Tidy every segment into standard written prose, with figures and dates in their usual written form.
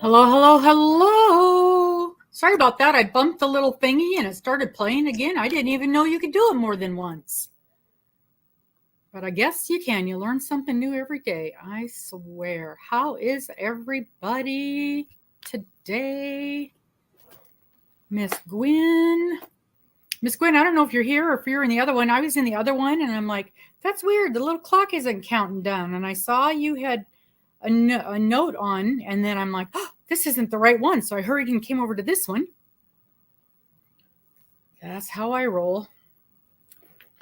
Hello, hello, hello. Sorry about that. I bumped the little thingy and it started playing again. I didn't even know you could do it more than once. But I guess you can. You learn something new every day. I swear. How is everybody today? Miss Gwen. Miss Gwen, I don't know if you're here or if you're in the other one. I was in the other one and I'm like, that's weird. The little clock isn't counting down. And I saw you had a note on, and then I'm like, oh, this isn't the right one. So I hurried and came over to this one. That's how I roll.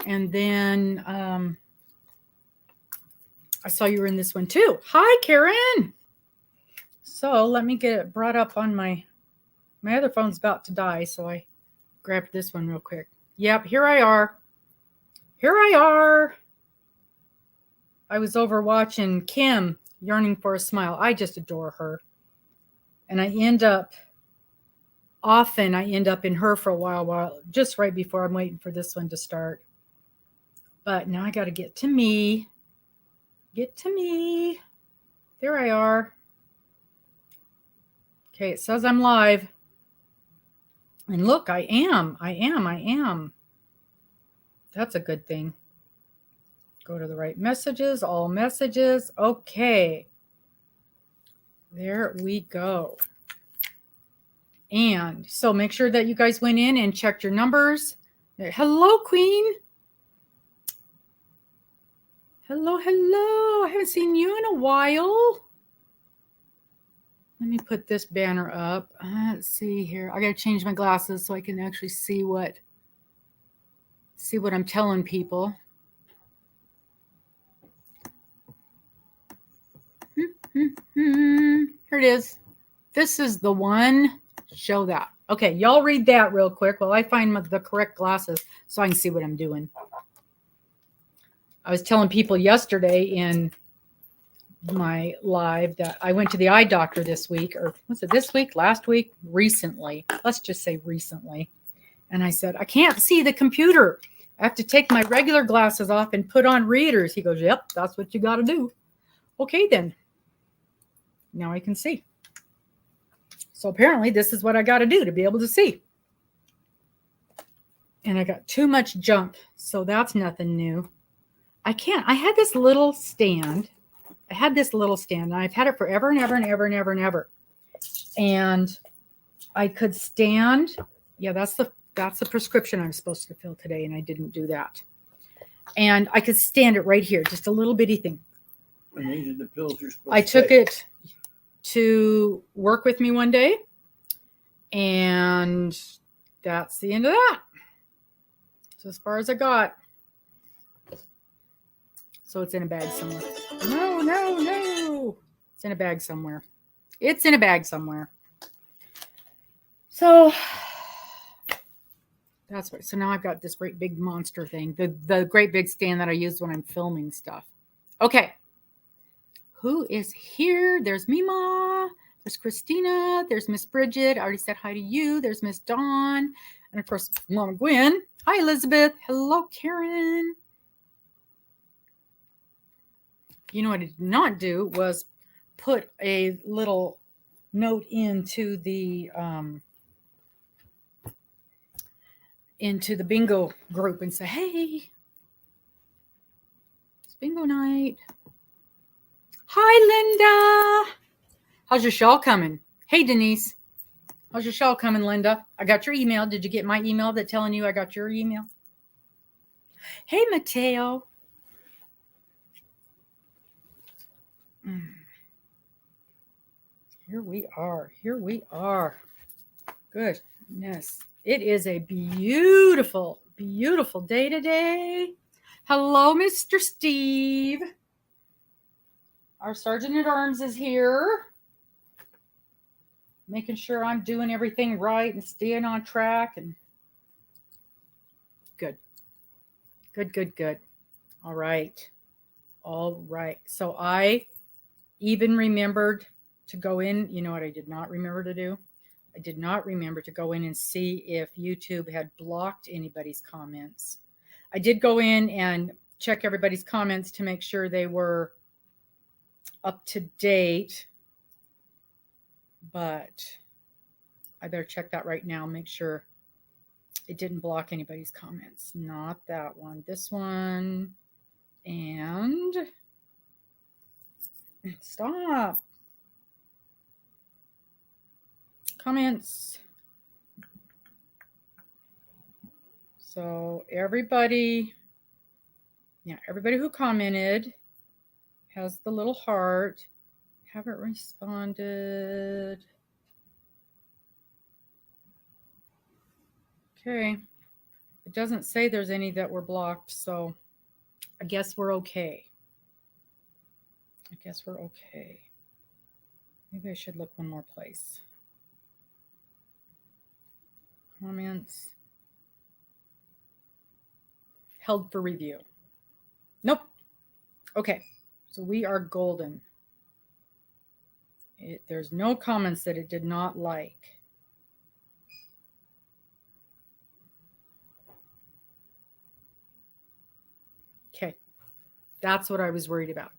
And then I saw you were in this one too. Hi, Karen. So let me get it brought up on my other phone's about to die. So I grabbed this one real quick. Yep, here I are. Here I are. I was over watching Kim Yearning for a Smile. I just adore her. And I end up in her for a while, just right before I'm waiting for this one to start. But now I got to get to me. There I are. Okay, it says I'm live. And look, I am. That's a good thing. Go to the right messages, all messages. Okay. There we go. And so make sure that you guys went in and checked your numbers. Hello, Queen. Hello. I haven't seen you in a while. Let me put this banner up. Let's see here. I got to change my glasses so I can actually see what I'm telling people. Here it is. This is the one. Show that. Okay, y'all read that real quick while I find the correct glasses so I can see what I'm doing. I was telling people yesterday in my live that I went to the eye doctor this week, or was it this week, last week, recently? Let's just say recently. And I said, I can't see the computer. I have to take my regular glasses off and put on readers. He goes, yep, that's what you got to do. Okay, then. Now I can see. So apparently this is what I got to do to be able to see. And I got too much junk, so that's nothing new. I had this little stand. And I've had it forever and ever. And I could stand. Yeah, that's the prescription I'm supposed to fill today, and I didn't do that. And I could stand it right here, just a little bitty thing. And these are the pills you're supposed I to took take. it to work with me one day, and that's the end of that. So as far as I got. So it's in a bag somewhere. No. It's in a bag somewhere. So that's right. So now I've got this great big monster thing, the great big stand that I use when I'm filming stuff. Okay. Who is here? There's Mima. There's Christina. There's Miss Bridget. I already said hi to you. There's Miss Dawn. And of course, Mama Gwen. Hi, Elizabeth. Hello, Karen. You know what I did not do was put a little note into the bingo group and say, hey, it's bingo night. Hi, Linda. How's your shawl coming? Hey, Denise. How's your shawl coming, Linda? I got your email. Did you get my email that telling you I got your email? Hey, Mateo. Here we are. Goodness. It is a beautiful, beautiful day today. Hello, Mr. Steve. Our Sergeant at Arms is here. Making sure I'm doing everything right and staying on track. And good. All right. So I even remembered to go in. You know what I did not remember to do? I did not remember to go in and see if YouTube had blocked anybody's comments. I did go in and check everybody's comments to make sure they were up to date. but I better check that right now. Make sure it didn't block anybody's comments. Not that one. This one. And stop. Comments. So everybody who commented has the little heart. Haven't responded. Okay. It doesn't say there's any that were blocked, so I guess we're okay. Maybe I should look one more place. Comments. Held for review. Nope. Okay. So we are golden. There's no comments that it did not like. Okay. That's what I was worried about.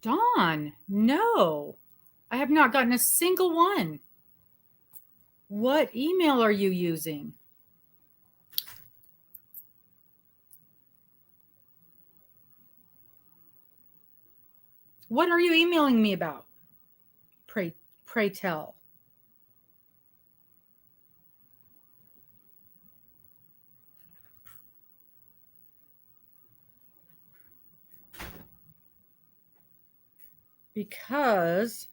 Dawn, no. I have not gotten a single one. What email are you using? What are you emailing me about? Pray tell. Because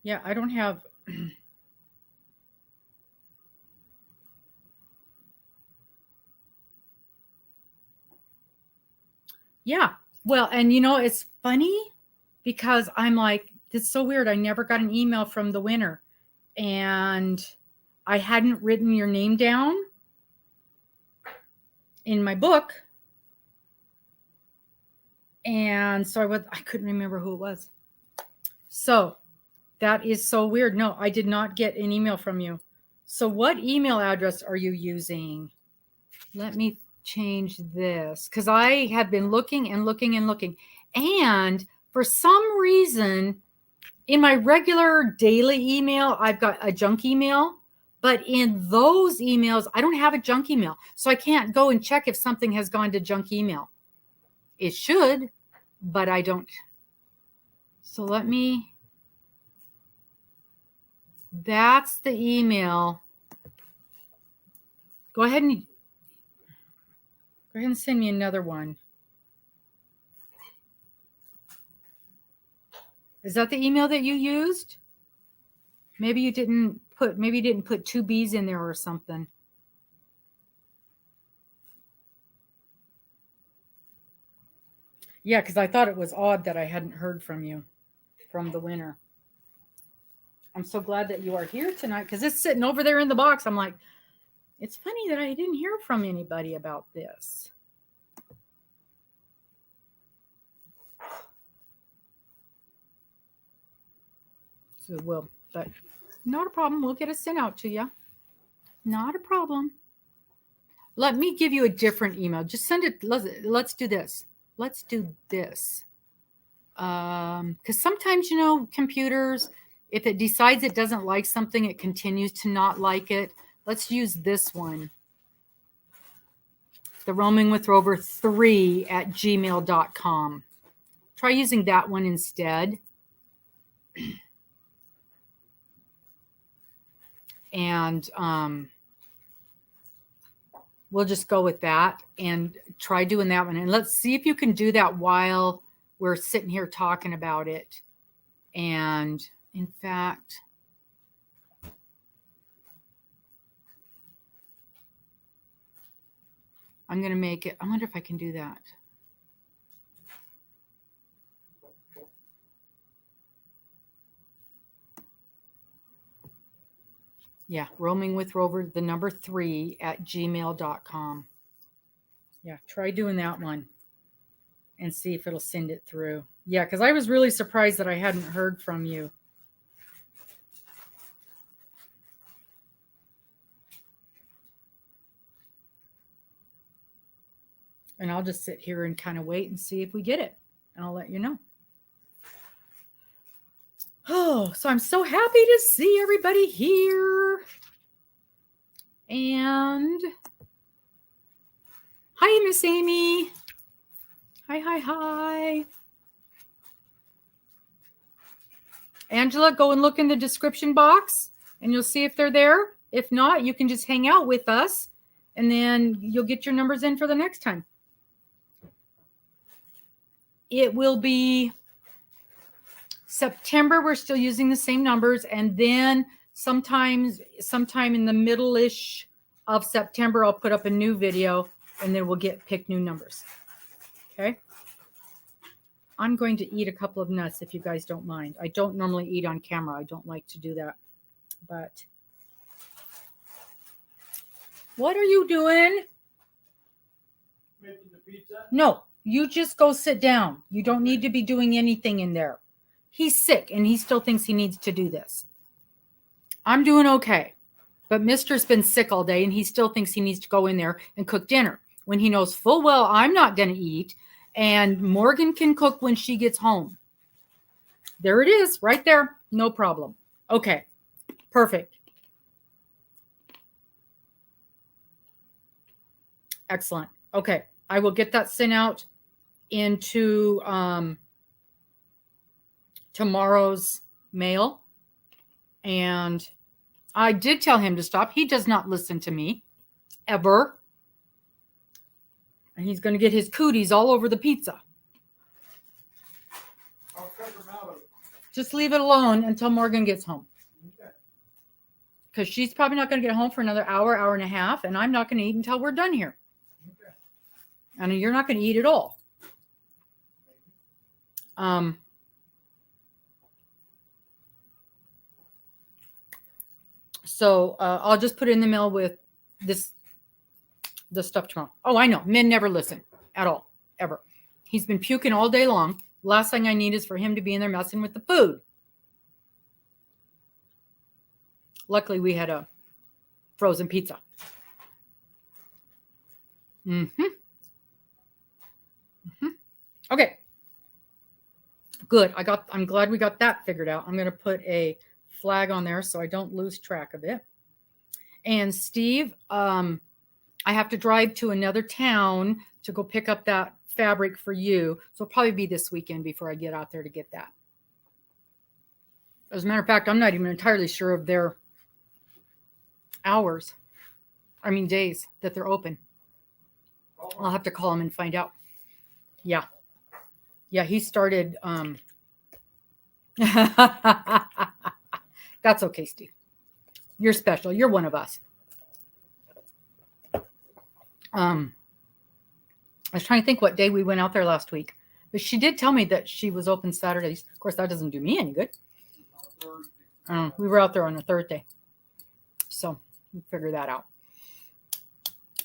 yeah, I don't have yeah. Well, and you know, it's funny because I'm like, it's so weird. I never got an email from the winner and I hadn't written your name down in my book. And so I couldn't remember who it was. So that is so weird. No, I did not get an email from you. So what email address are you using? Let me change this because I have been looking and looking and looking. And for some reason, in my regular daily email, I've got a junk email. But in those emails, I don't have a junk email. So I can't go and check if something has gone to junk email. It should, but I don't. So that's the email. Go ahead and send me another one. Is that the email that you used? Maybe you didn't put two B's in there or something. Yeah, because I thought it was odd that I hadn't heard from you, from the winner. I'm so glad that you are here tonight because it's sitting over there in the box. I'm like, it's funny that I didn't hear from anybody about this. So but not a problem. We'll get it sent out to you. Not a problem. Let me give you a different email. Just send it. Let's do this. Let's do this. Because sometimes, you know, computers, if it decides it doesn't like something, it continues to not like it. Let's use this one. The Roaming with Rover 3@gmail.com. Try using that one instead. And we'll just go with that and try doing that one. And let's see if you can do that while we're sitting here talking about it. And in fact, I'm going to make it. I wonder if I can do that. Yeah, Roaming with Rover, the number 3@gmail.com. Yeah, try doing that one and see if it'll send it through. Yeah, because I was really surprised that I hadn't heard from you. And I'll just sit here and kind of wait and see if we get it. And I'll let you know. Oh, so I'm so happy to see everybody here. And hi, Miss Amy. Hi. Angela, go and look in the description box and you'll see if they're there. If not, you can just hang out with us and then you'll get your numbers in for the next time. It will be September. We're still using the same numbers. And then sometime in the middle-ish of September, I'll put up a new video and then we'll pick new numbers. Okay. I'm going to eat a couple of nuts if you guys don't mind. I don't normally eat on camera. I don't like to do that. But what are you doing? Making the pizza? No, you just go sit down. You don't need to be doing anything in there. He's sick and he still thinks he needs to do this. I'm doing okay. But Mister's been sick all day and he still thinks he needs to go in there and cook dinner when he knows full well I'm not going to eat and Morgan can cook when she gets home. There it is right there. No problem. Okay. Perfect. Excellent. Okay. I will get that sent out into tomorrow's mail. And I did tell him to stop. He does not listen to me ever. And he's going to get his cooties all over the pizza. I'll cut them out. Just leave it alone until Morgan gets home. Okay. Because she's probably not going to get home for another hour and a half. And I'm not going to eat until we're done here. Okay. And you're not going to eat at all. So I'll just put it in the mail with the stuff tomorrow. Oh, I know. Men never listen at all, ever. He's been puking all day long. Last thing I need is for him to be in there messing with the food. Luckily, we had a frozen pizza. Okay. Good. I'm glad we got that figured out. I'm going to put a flag on there so I don't lose track of it. And Steve, I have to drive to another town to go pick up that fabric for you. So it'll probably be this weekend before I get out there to get that. As a matter of fact, I'm not even entirely sure of their days that they're open. I'll have to call him and find out. Yeah. Yeah, he started. That's okay, Steve. You're special. You're one of us. I was trying to think what day we went out there last week. But she did tell me that she was open Saturdays. Of course, that doesn't do me any good. We were out there on a Thursday. So we'll figure that out.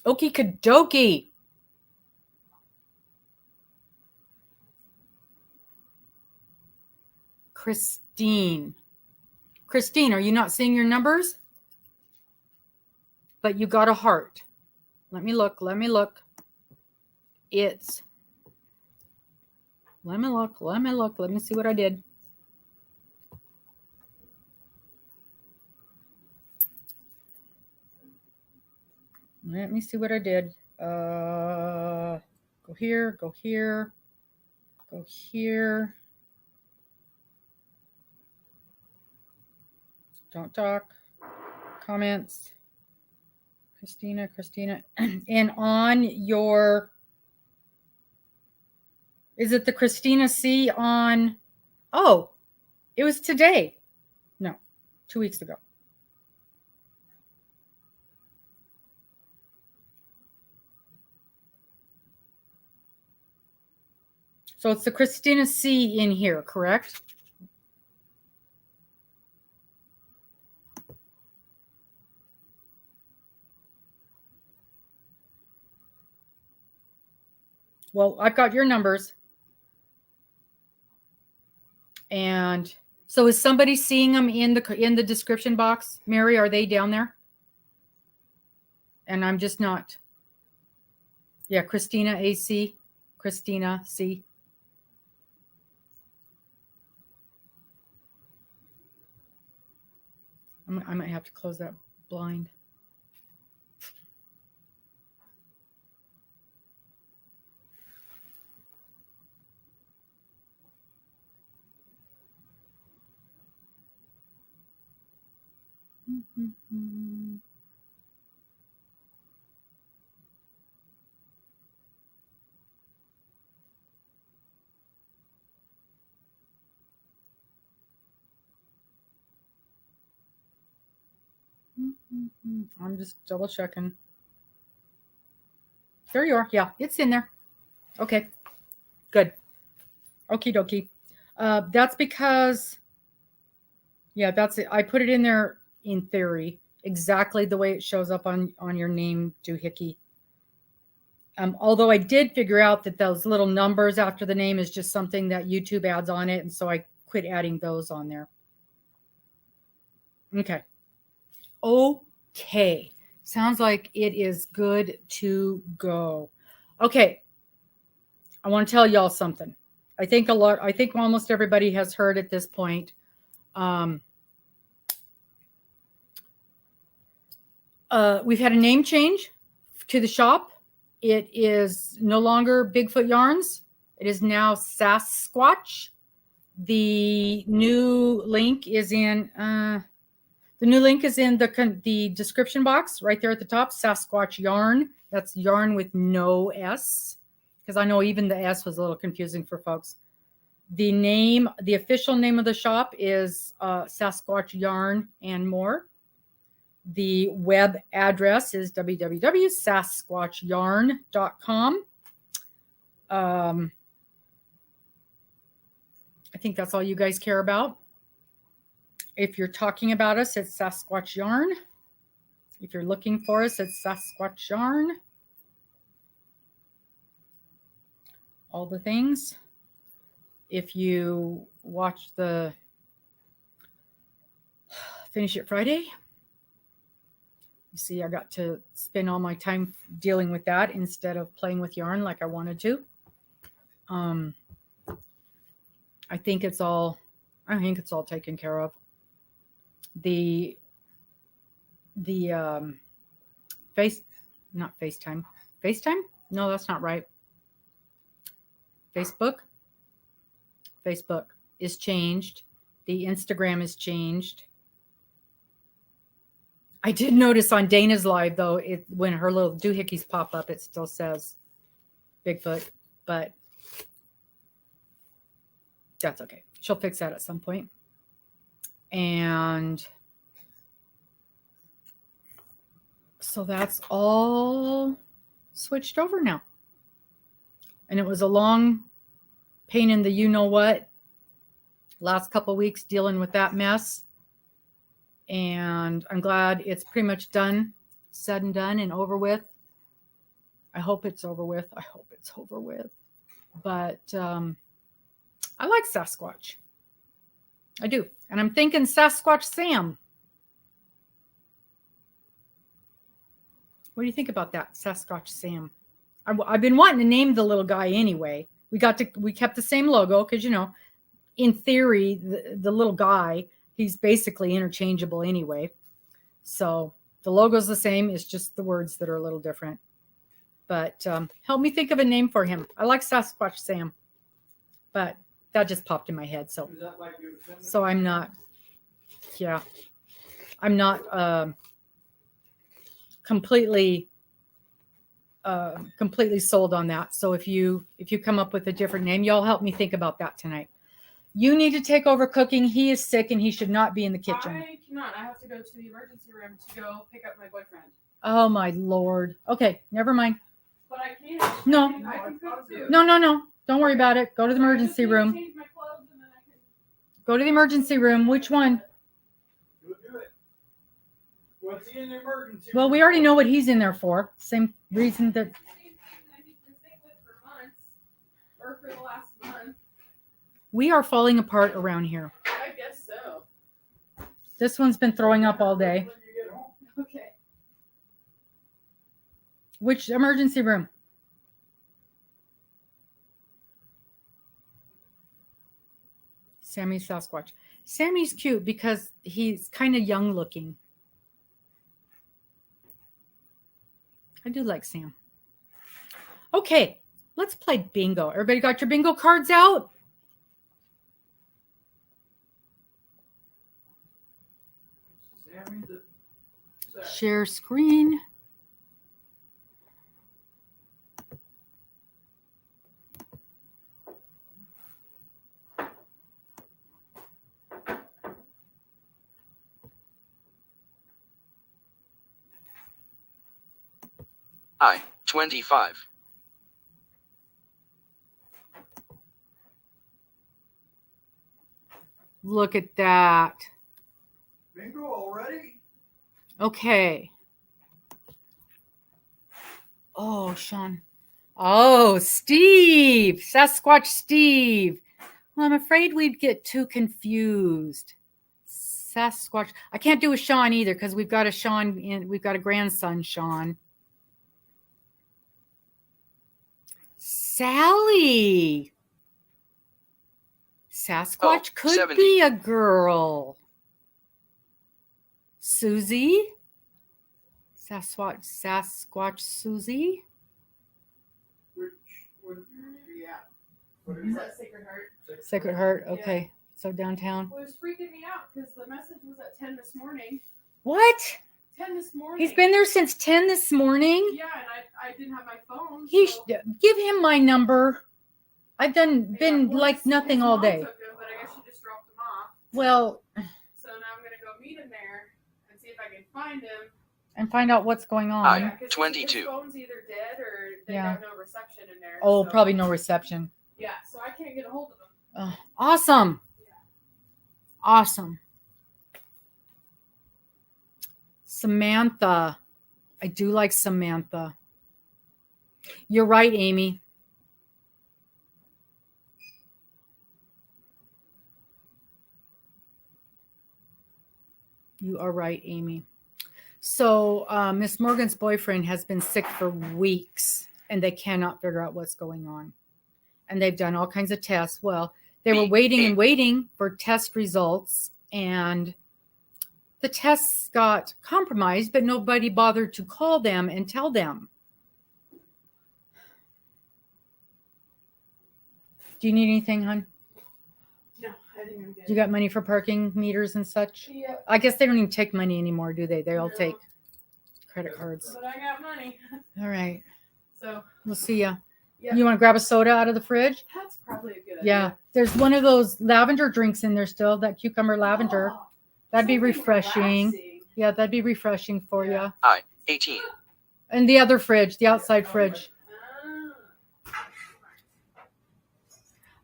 Okie dokie. Christine, are you not seeing your numbers? But you got a heart. Let me look. Let me look. Let me look. Let me see what I did. Let me see what I did. Go here. Don't talk. Comments. Christina. And on your, is it the Christina C on, oh, it was today. No, 2 weeks ago. So it's the Christina C in here, correct? Well, I've got your numbers. And so is somebody seeing them in the description box? Mary, are they down there? And I'm just not. Yeah, Christina AC. Christina C. I might have to close that blind. I'm just double checking. There you are. Yeah, it's in there. Okay, good. Okie dokie. That's because, yeah, that's it. I put it in there in theory, exactly the way it shows up on your name doohickey. Although I did figure out that those little numbers after the name is just something that YouTube adds on it, and so I quit adding those on there. Okay. Okay. Sounds like it is good to go. Okay. I want to tell y'all something. I think almost everybody has heard at this point. We've had a name change to the shop. It is no longer Bigfoot Yarns. It is now Sasquatch. The new link is in the description box right there at the top. Sasquatch Yarn. That's yarn with no S, because I know even the S was a little confusing for folks. The official name of the shop is Sasquatch Yarn and More. The web address is www.sasquatchyarn.com. I think that's all you guys care about. If you're talking about us, it's Sasquatch Yarn. If you're looking for us, it's Sasquatch Yarn. All the things. If you watch the Finish It Friday, you see I got to spend all my time dealing with that instead of playing with yarn like I wanted to. I think it's all taken care of. The FaceTime. No, that's not right. Facebook is changed. The Instagram is changed. I did notice on Dana's live though, when her little doohickeys pop up, it still says Bigfoot, but that's okay. She'll fix that at some point. And so that's all switched over now. And it was a long pain in the you-know-what last couple of weeks dealing with that mess. And I'm glad it's pretty much done, said and done and over with. I hope it's over with. But I like Sasquatch. I do. And I'm thinking Sasquatch Sam. What do you think about that, Sasquatch Sam? I've been wanting to name the little guy anyway. We kept the same logo because, in theory, the little guy, he's basically interchangeable anyway. So the logo's the same. It's just the words that are a little different. But help me think of a name for him. I like Sasquatch Sam. But that just popped in my head. So I'm not completely sold on that. So if you come up with a different name, y'all help me think about that tonight. You need to take over cooking. He is sick and he should not be in the kitchen. I cannot. I have to go to the emergency room to go pick up my boyfriend. Oh my Lord. Okay, never mind. But I can. No. I can cook too. No. Don't worry about it. Go to the emergency room. Change my clothes and then I can... Go to the emergency room. Which one? Do it. What's in the emergency? Well, we already know what he's in there for. Same reason that. Same thing that he's been sick with for months. Or for the last month. We are falling apart around here. I guess so. This one's been throwing up all day. When you get home. Okay. Which emergency room? Sammy Sasquatch. Sammy's cute because he's kind of young looking. I do like Sam. Okay, let's play bingo. Everybody got your bingo cards out? Sammy the Sack. Share screen. I, 25. Look at that. Bingo already? Okay. Oh, Sean. Oh, Steve. Sasquatch Steve. Well, I'm afraid we'd get too confused. Sasquatch. I can't do a Sean either because we've got a Sean in, we've got a grandson, Sean. Sally. Sasquatch could 70. be a girl. Susie. Sasquatch Susie. Which would be at? What Is is that Sacred Heart? that? Sacred Heart. Okay. So downtown. Well, it was freaking me out because the message was at 10 this morning. What? 10 this morning. He's been there since 10 this morning. Yeah, and I didn't have my phone. He so- give him my number. I've been Yeah, well, like his nothing all mom day. Took him, but I guess she just dropped him off. Well, So now I'm gonna go meet him there and see if I can find him. and find out what's going on. Hi. Yeah, 'cause his 22. phone's either dead or they Yeah. got no reception in there. Oh, so- probably no reception. Yeah, so I can't get a hold of him. Oh, awesome. Yeah. Awesome. Samantha. I do like Samantha. You're right, Amy. You are right, Amy. So Miss Morgan's boyfriend has been sick for weeks and they cannot figure out what's going on. And they've done all kinds of tests. Well, they were waiting and waiting for test results and the tests got compromised, but nobody bothered to call them and tell them. Do you need anything, hon? No, I think I'm good. You got money for parking meters and such? Yeah. I guess they don't even take money anymore, do they? They all No. take credit cards. But I got money. All right. So We'll see ya. yeah. You want to grab a soda out of the fridge? That's probably a good Yeah. idea. There's one of those lavender drinks in there still, that cucumber lavender. Oh, That'd be something refreshing. relaxing. Yeah, that'd be refreshing for Yeah. you. I, 18. And the other fridge, the outside fridge. Ah.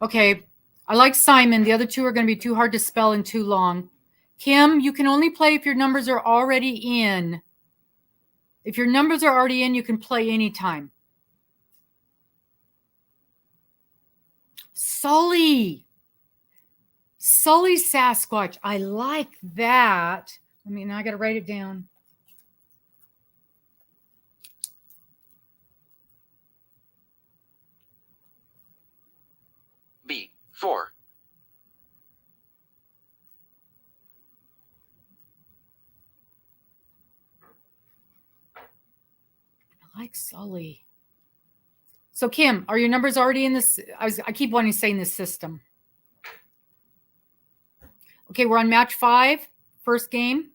Okay. I like Simon. The other two are going to be too hard to spell and too long. Kim, you can only play if your numbers are already in. If your numbers are already in, you can play anytime. Sully. Sully Sasquatch. I like that. I mean, I got to write it down. B, 4. I like Sully. So Kim, are your numbers already in this? I keep wanting to say in this system. Okay, we're on match 5, first game.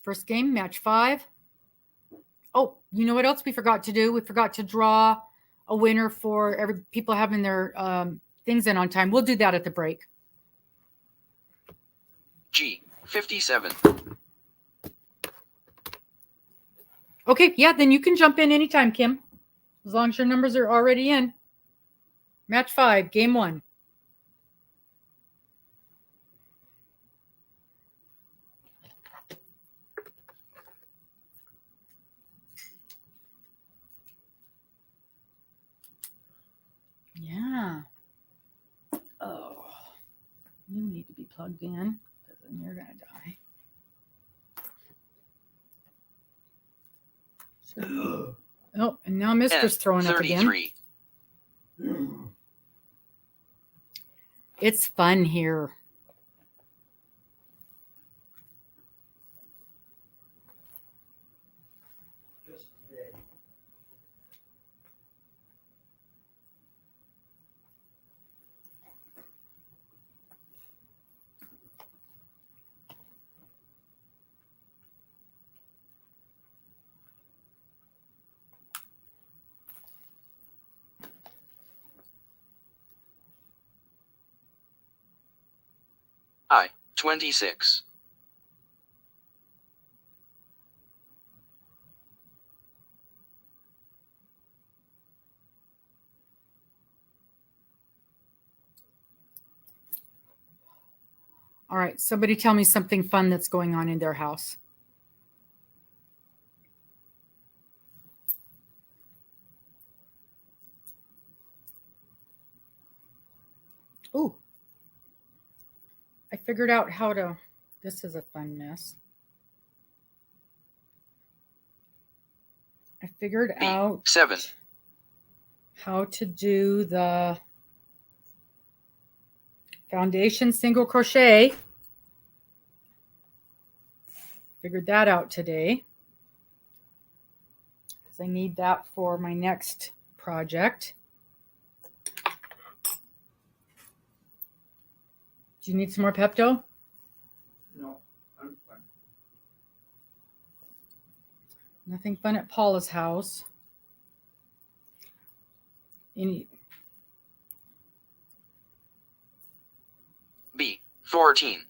First game, match 5. Oh, you know what else we forgot to do? We forgot to draw a winner for every people having their things in on time. We'll do that at the break. G, 57. Okay, yeah, then you can jump in anytime, Kim. As long as your numbers are already in. Match 5, game 1. Yeah. Oh, you need to be plugged in because then you're going to die. So, oh, and now Mister's throwing up again. 33. It's fun here. Just today. I, 26. All right, somebody tell me something fun that's going on in their house. Ooh. I figured out how to, this is a fun mess. I figured B, out 7. how to do the foundation single crochet. Figured that out today because I need that for my next project. Do you need some more Pepto? No, I'm fine. Nothing fun at Paula's house. Any? B, 14.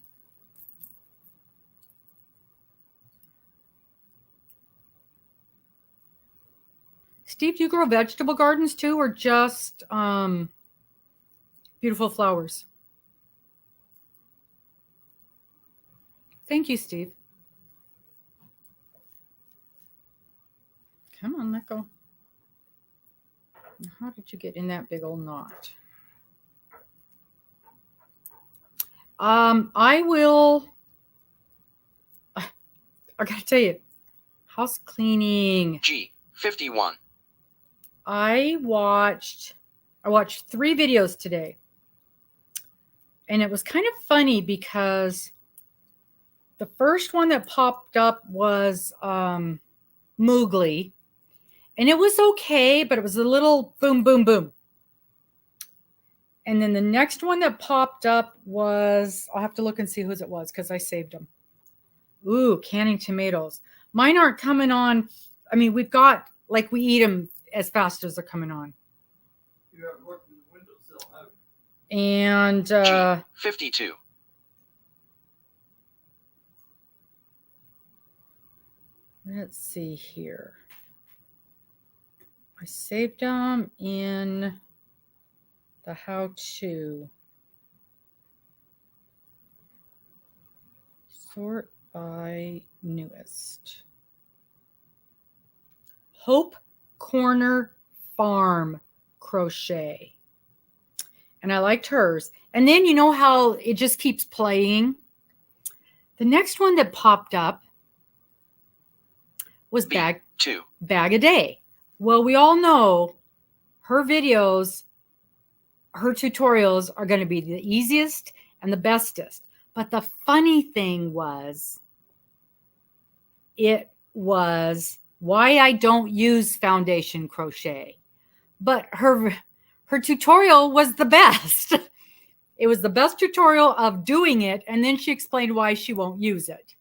Steve, do you grow vegetable gardens too, or just beautiful flowers? Thank you, Steve. Come on, let go. How did you get in that big old knot? I will. I gotta tell you, house cleaning. G, 51. I watched 3 videos today, and it was kind of funny because the first one that popped up was Moogly, and it was okay, but it was a little boom, boom, boom. And then the next one that popped up was, I'll have to look and see whose it was because I saved them. Ooh, canning tomatoes. Mine aren't coming on. I mean, we've got, like, we eat them as fast as they're coming on. You haven't looked in the windowsill, have you? And G, 52. let's see here. I saved them in the how-to. Sort by newest. Hope Corner Farm Crochet. And I liked hers. And then you know how it just keeps playing? The next one that popped up was B, Bag 2. a Day. Well, we all know her videos, her tutorials are going to be the easiest and the bestest. But the funny thing was, it was why I don't use foundation crochet. But her tutorial was the best. It was the best tutorial of doing it, and then she explained why she won't use it.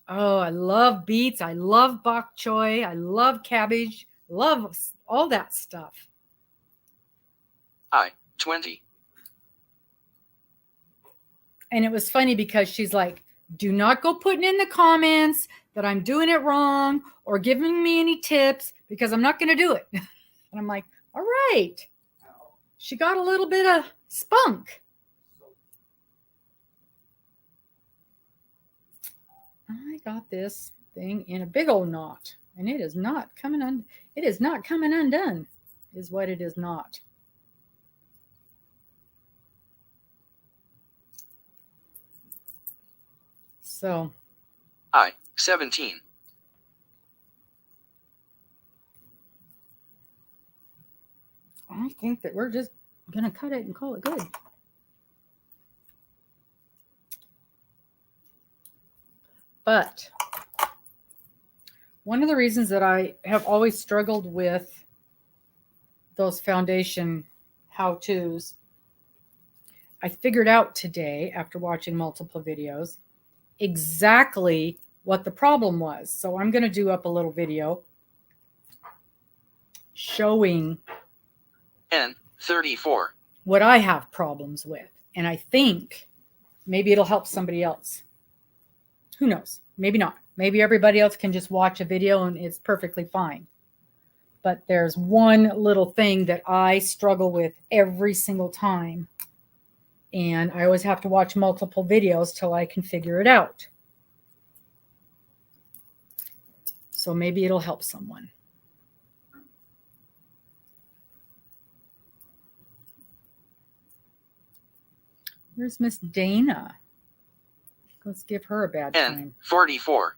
Oh, I love beets. I love bok choy. I love cabbage. Love all that stuff. I, 20. And it was funny because she's like, do not go putting in the comments that I'm doing it wrong or giving me any tips because I'm not going to do it. And I'm like, all right. She got a little bit of spunk. I got this thing in a big old knot, and it is not coming undone. It is not coming undone, is what it is not. So I, 17. I think that we're just I'm going to cut it and call it good. But one of the reasons that I have always struggled with those foundation how-tos, I figured out today after watching multiple videos exactly what the problem was. So I'm going to do up a little video showing N34. what I have problems with. And I think maybe it'll help somebody else. Who knows? Maybe not. Maybe everybody else can just watch a video and it's perfectly fine. But there's one little thing that I struggle with every single time. And I always have to watch multiple videos till I can figure it out. So maybe it'll help someone. Where's Miss Dana? Let's give her a bad time. N44.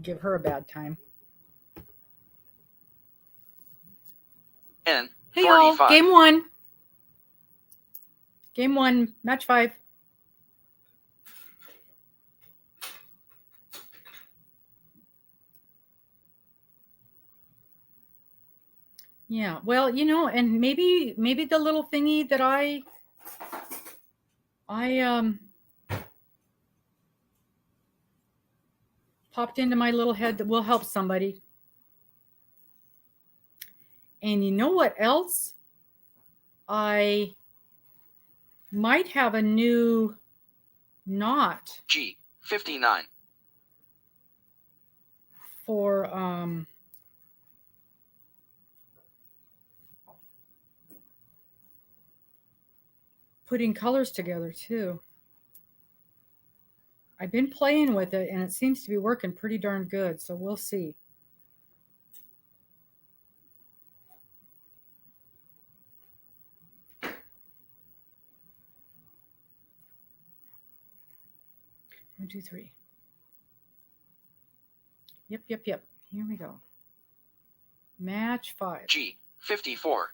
Give her a bad time. N45. Hey y'all, game one. Game one, match 5. Yeah, well, you know, and maybe the little thingy that I popped into my little head that will help somebody. And you know what else? I might have a new knot G59. for putting colors together too. I've been playing with it and it seems to be working pretty darn good, so we'll see. One, two, three. Yep. Here we go. Match 5. G54.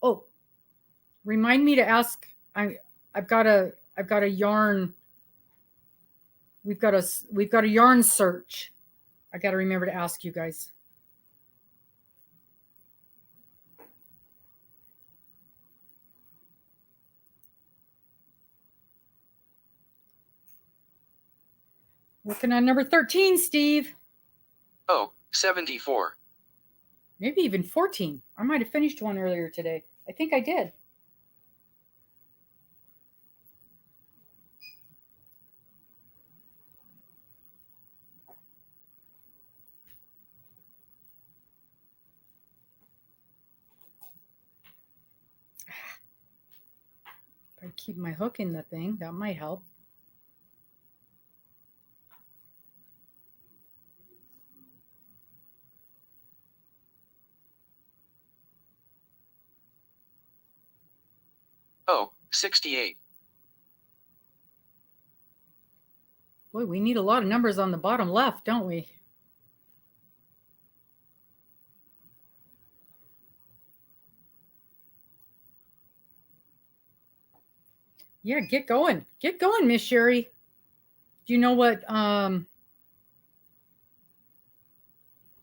Oh, remind me to ask. I've got a yarn. We've got a yarn search. I got to remember to ask you guys. Working on number 13, Steve. Oh, 74. Maybe even 14. I might have finished one earlier today. I think I did. If I keep my hook in the thing, that might help. Oh, 68. Boy, we need a lot of numbers on the bottom left, don't we? Yeah, get going. Get going, Miss Sherry. Do you know what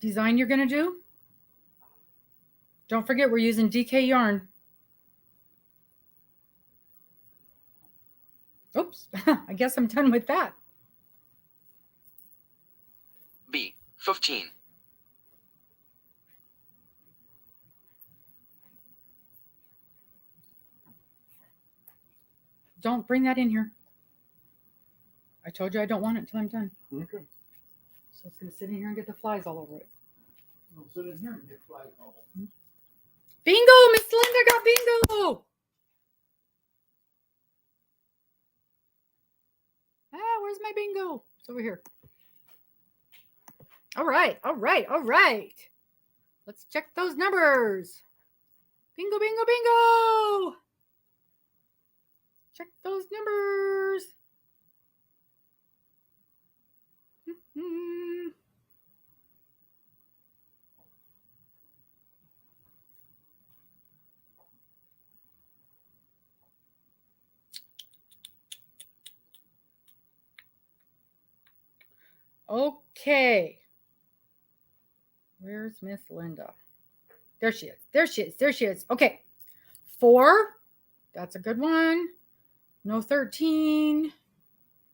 design you're going to do? Don't forget, we're using DK yarn. Oops, I guess I'm done with that. B15. Don't bring that in here. I told you I don't want it until I'm done. Okay. So it's going to sit in here and get the flies all over it. I'll sit in here and get flies all. Bingo! Miss Linda got bingo! Ah, where's my bingo? It's over here. All right, all right, all right. Let's check those numbers. Bingo, bingo, bingo! Check those numbers. Okay. Where's Miss Linda? There she is. There she is. There she is. Okay. 4. That's a good one. No 13.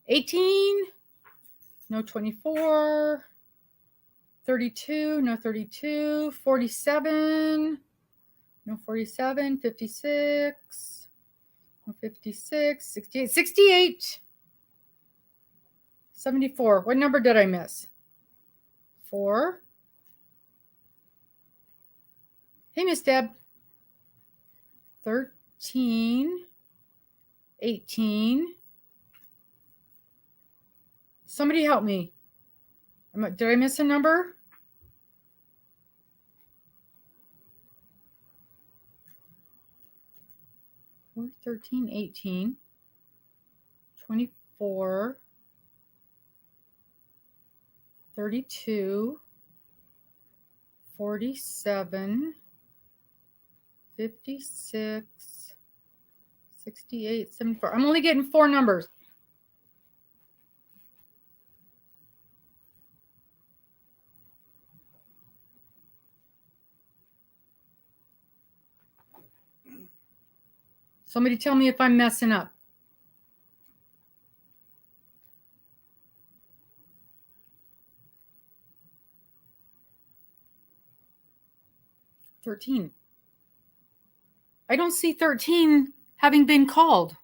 18. No 24. 32. No 32. 47. No 47. 56. No 56. 68. 68. 74. What number did I miss? 4. Hey, Miss Deb. 13. 18. Somebody help me. Did I miss a number? Four, 13, 18, 24, 32, 47, 56, 68, 74. I'm only getting 4 numbers. Somebody tell me if I'm messing up. $13. I don't see 13 having been called.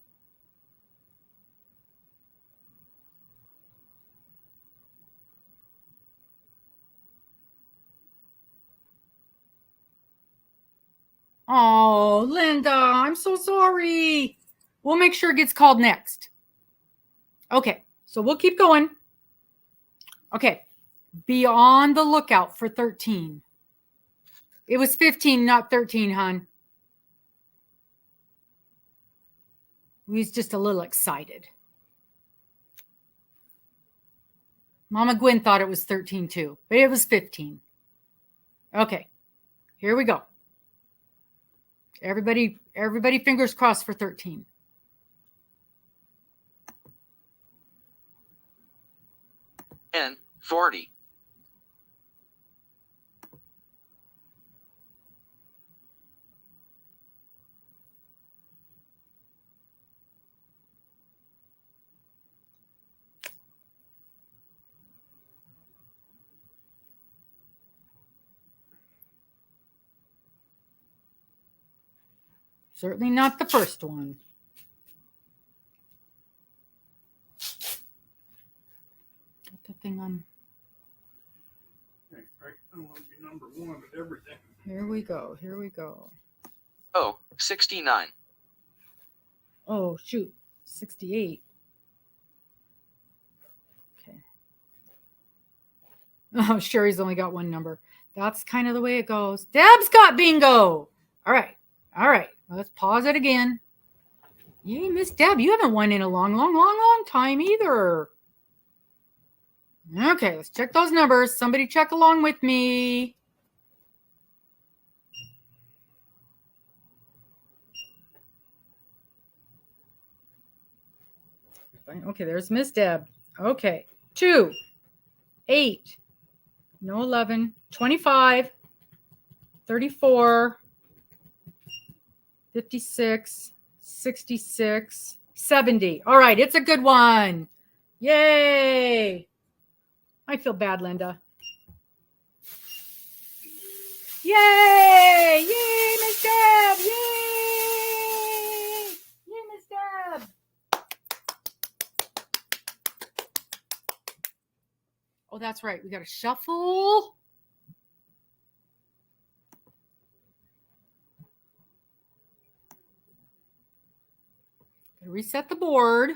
Oh, Linda, I'm so sorry. We'll make sure it gets called next. Okay, so we'll keep going. Okay, be on the lookout for 13. It was 15, not 13, hon. We was just a little excited. Mama Gwen thought it was 13 too, but it was 15. Okay, here we go. Everybody fingers crossed for 13. N 40. Certainly not the first one. Got the thing on. Right. I want to be number 1 at everything. Here we go. Here we go. Oh, 69. Oh, shoot. 68. Okay. Oh, Sherry's only got 1 number. That's kind of the way it goes. Deb's got bingo. All right. All right. Let's pause it again. Yay, Miss Deb. You haven't won in a long time either. Okay, let's check those numbers. Somebody check along with me. Okay, there's Miss Deb. Okay, 2, 8, no 11, 25, 34, 56, 66, 70. All right, it's a good one. Yay. I feel bad, Linda. Yay! Yay, Miss Deb! Yay! Yay, Miss Deb! Oh, that's right. We got to shuffle. Gotta reset the board.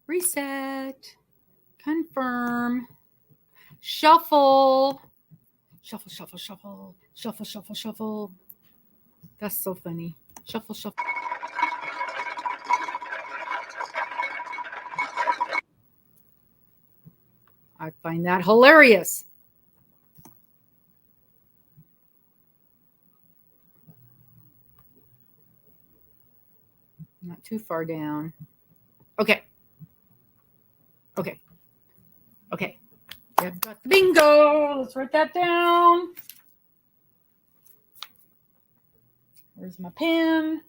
Reset. Confirm. Shuffle. Shuffle, shuffle, shuffle. Shuffle, shuffle, shuffle. That's so funny. Shuffle, shuffle. I find that hilarious. Not too far down. Okay. Okay. Okay. I've got the bingo. Let's write that down. Where's my pen?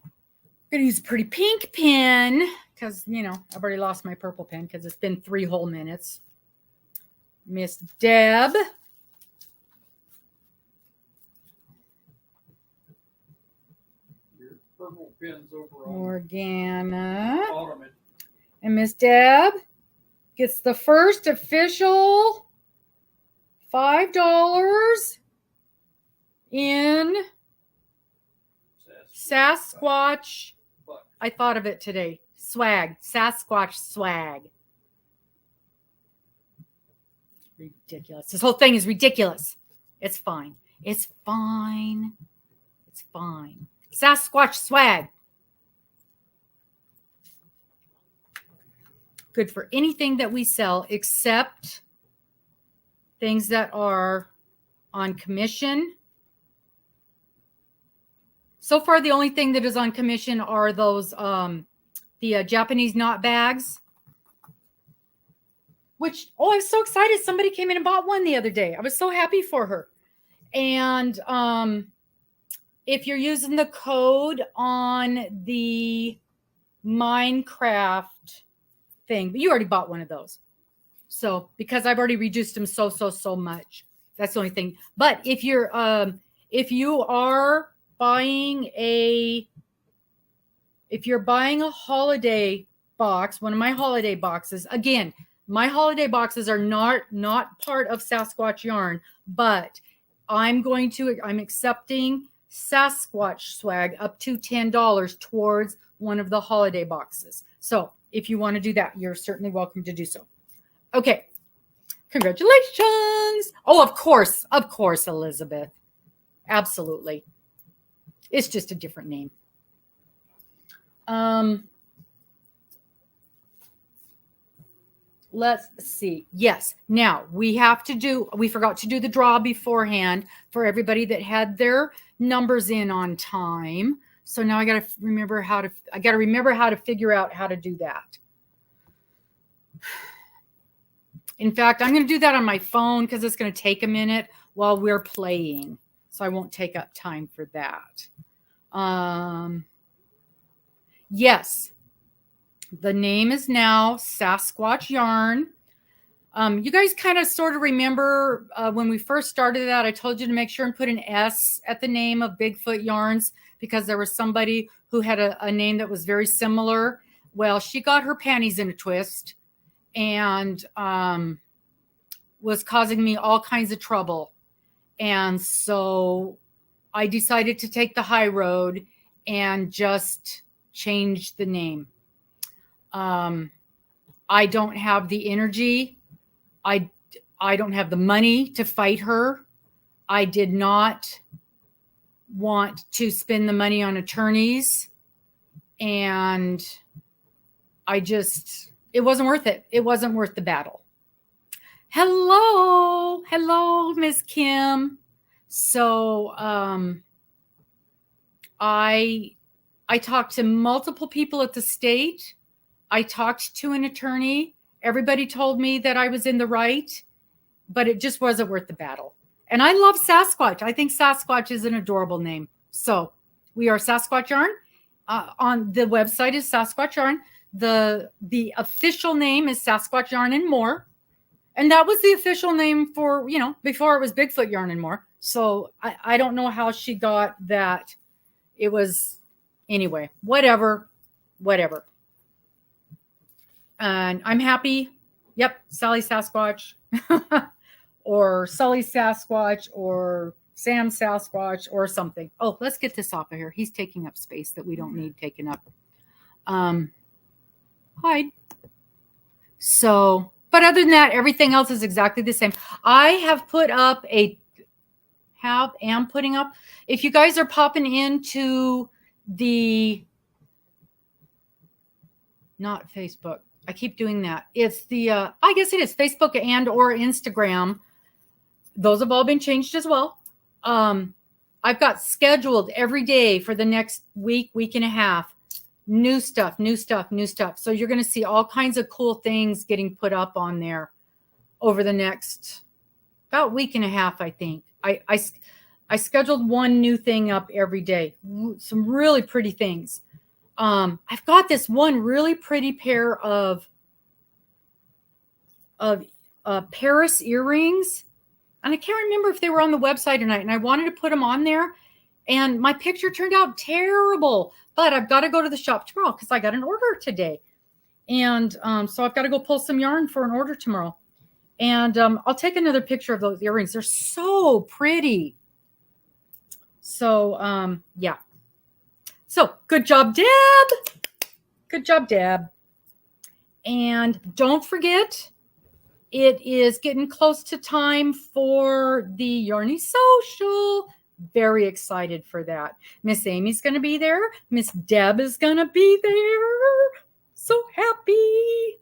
I'm going to use a pretty pink pen because, you know, I've already lost my purple pen because it's been 3 whole minutes. Miss Deb. Your purple pins over on Morgana. Ottoman. And Miss Deb gets the first official $5 in Sasquatch. I thought of it today. Swag. Sasquatch swag. Ridiculous. This whole thing is ridiculous. It's fine. It's fine. It's fine. Sasquatch swag. Good for anything that we sell except things that are on commission. So far, the only thing that is on commission are those the Japanese knot bags. Which, oh, I'm so excited. Somebody came in and bought one the other day. I was so happy for her. And if you're using the code on the Minecraft thing, but you already bought one of those. So because I've already reduced them so much. That's the only thing. But if you are buying a holiday box, one of my holiday boxes, again, my holiday boxes are not part of Sasquatch Yarn, but I'm accepting Sasquatch swag up to $10 towards one of the holiday boxes. So if you want to do that, you're certainly welcome to do so. Okay. Congratulations. Oh, of course, Elizabeth. Absolutely. It's just a different name. Let's see. Yes. Now we forgot to do the draw beforehand for everybody that had their numbers in on time. So now I got to remember how to figure out how to do that. In fact, I'm going to do that on my phone because it's going to take a minute while we're playing. So I won't take up time for that. Yes. The name is now Sasquatch Yarn. You guys kind of sort of remember when we first started that, I told you to make sure and put an S at the name of Bigfoot Yarns because there was somebody who had a name that was very similar. Well, she got her panties in a twist and was causing me all kinds of trouble. And so I decided to take the high road and just change the name. I don't have the energy. I don't have the money to fight her. I did not want to spend the money on attorneys. And it wasn't worth it. It wasn't worth the battle. Hello, Miss Kim. So, I talked to multiple people at the state. I talked to an attorney. Everybody told me that I was in the right, but it just wasn't worth the battle. And I love Sasquatch. I think Sasquatch is an adorable name. So we are Sasquatch Yarn. On the website is Sasquatch Yarn. The official name is Sasquatch Yarn and More. And that was the official name for, before it was Bigfoot Yarn and More. So I don't know how she got that. It was, anyway, whatever. And I'm happy Yep, Sally Sasquatch or Sully Sasquatch or Sam Sasquatch or something. Oh, let's get this off of here. He's taking up space that we don't need taken up. Hide. So, but other than that, everything else is exactly the same. I have put up am putting up. If you guys are popping into the, not Facebook. I keep doing that. It's the, I guess it is Facebook and or Instagram. Those have all been changed as well. I've got scheduled every day for the next week and a half. New stuff. So you're going to see all kinds of cool things getting put up on there over the next about week and a half, I think. I scheduled one new thing up every day. Some really pretty things. I've got this one really pretty pair of Paris earrings. And I can't remember if they were on the website or not. And I wanted to put them on there. And my picture turned out terrible. But I've got to go to the shop tomorrow because I got an order today. And so I've got to go pull some yarn for an order tomorrow. And I'll take another picture of those earrings. They're so pretty. So, yeah. So, good job, Deb. Good job, Deb. And don't forget, it is getting close to time for the Yarny Social. Very excited for that. Miss Amy's going to be there. Miss Deb is going to be there. So happy.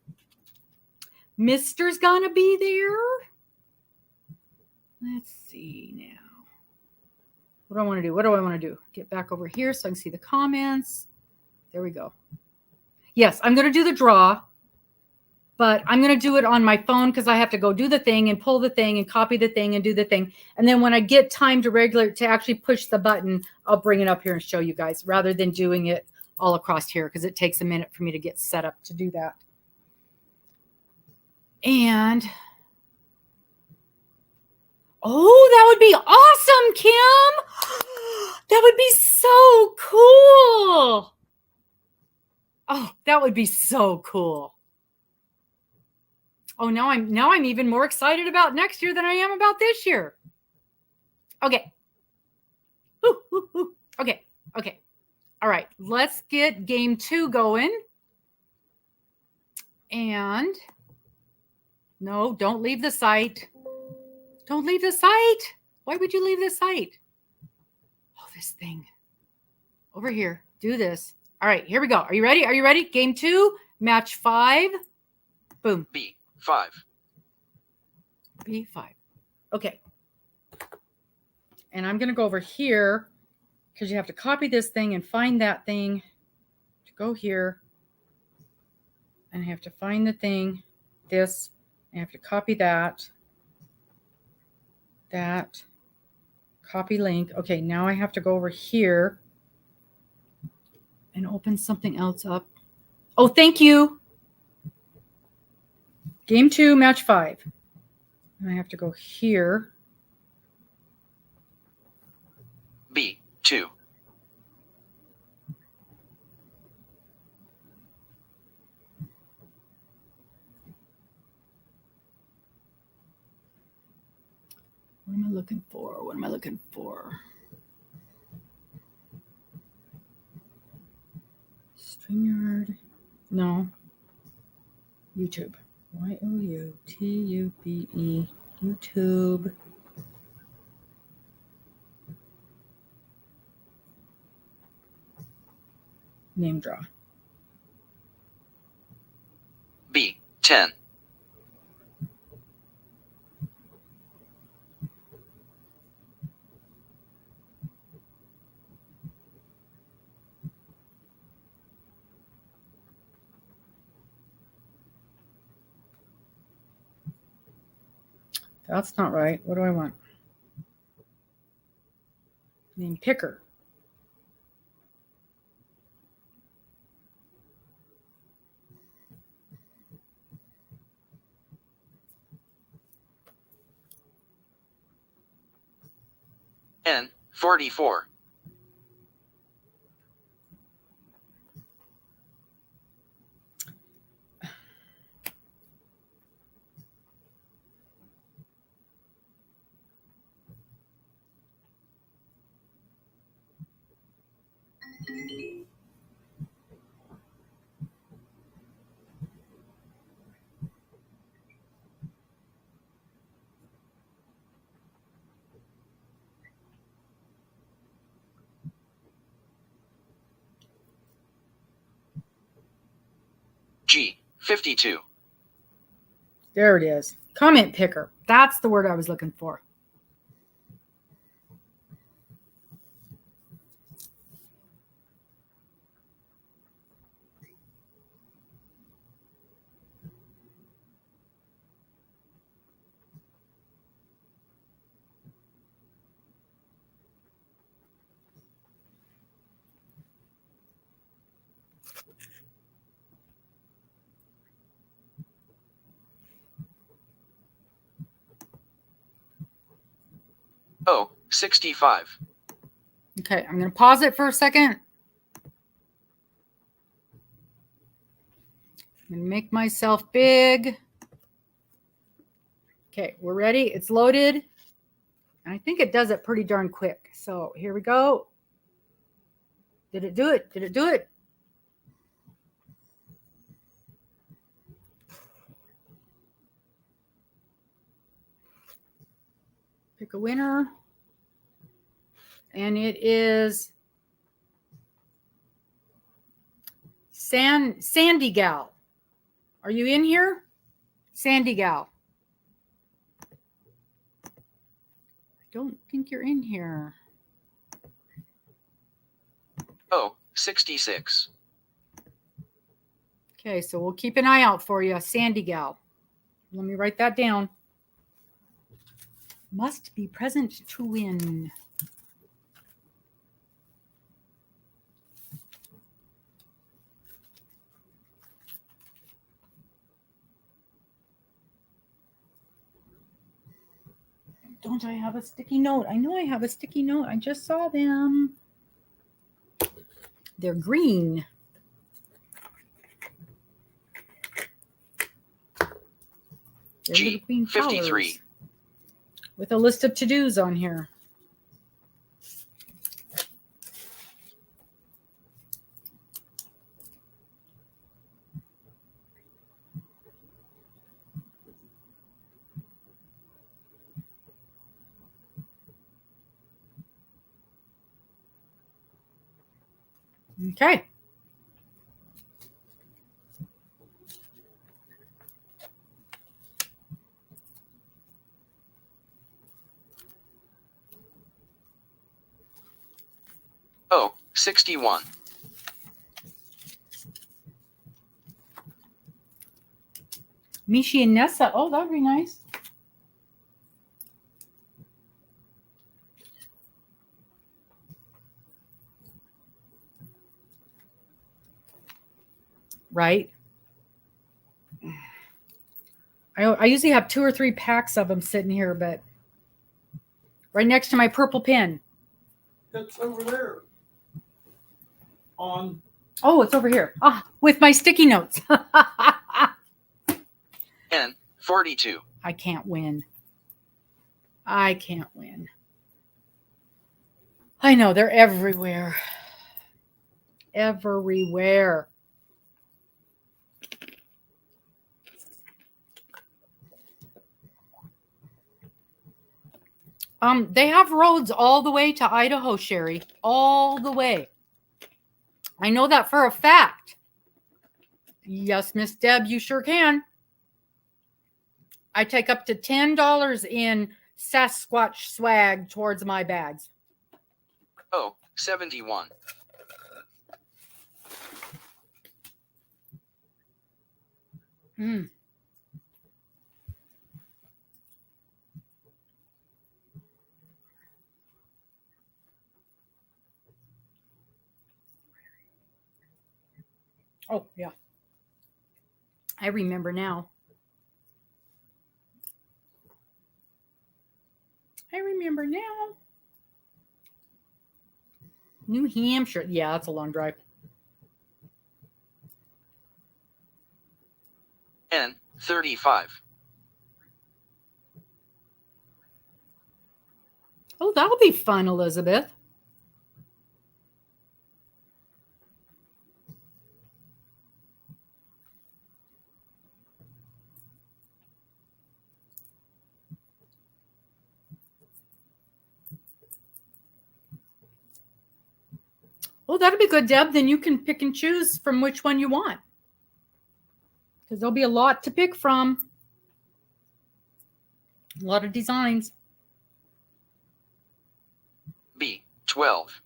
Mister's going to be there. Let's see now. What do I want to do? What do I want to do? Get back over here so I can see the comments. There we go. Yes, I'm going to do the draw, but I'm going to do it on my phone because I have to go do the thing and pull the thing and copy the thing and do the thing. And then when I get time to actually push the button, I'll bring it up here and show you guys rather than doing it all across here because it takes a minute for me to get set up to do that. And oh, that would be awesome, Kim. That would be so cool. Oh, that would be so cool. Oh, now I'm even more excited about next year than I am about this year. Okay. Okay. All right. Let's get game 2 going. And no, don't leave the site. Don't leave the site. Why would you leave the site? Oh, this thing. Over here. Do this. All right, here we go. Are you ready? Are you ready? Game 2, match 5. Boom. B5. B5. Okay. And I'm going to go over here because you have to copy this thing and find that thing to go here. And I have to find the thing, this. I have to copy that. That. Copy link. Okay, now I have to go over here and open something else up. Oh, thank you. Game 2, match 5. And I have to go here. B2. What am I looking for? What am I looking for? StreamYard. No. YouTube. YOUTUBE. YouTube. Name draw. B10. That's not right. What do I want? Name picker. N44. G. 52. There it is. Comment picker. That's the word I was looking for. O. 65. Okay, I'm going to pause it for a second. I'm going to make myself big. Okay, we're ready. It's loaded. I think it does it pretty darn quick. So here we go. Did it do it? Did it do it? Pick a winner. And it is Sandi Gal. Are you in here? Sandi Gal. I don't think you're in here. O. 66. Okay, so we'll keep an eye out for you, Sandi Gal. Let me write that down. Must be present to win. Don't I have a sticky note? I know I have a sticky note. I just saw them. They're green. They're G. little green 53. flowers with a list of to-dos on here. Okay. O. 61. Mishi and Nessa. Oh, that would be nice. Right? I usually have 2 or 3 packs of them sitting here, but right next to my purple pen. It's over there. On. Oh, it's over here. Ah, with my sticky notes. N. 42. I can't win. I can't win. I know, they're everywhere. Everywhere. They have roads all the way to Idaho, Sherry. All the way. I know that for a fact. Yes, Miss Deb, you sure can. I take up to $10 in Sasquatch swag towards my bags. O. 71. Oh, yeah. I remember now. I remember now. New Hampshire. Yeah, that's a long drive. N. 35. Oh, that'll be fun, Elizabeth. Oh, that'd be good, Deb. Then you can pick and choose from which one you want. Because there'll be a lot to pick from. A lot of designs. B. 12.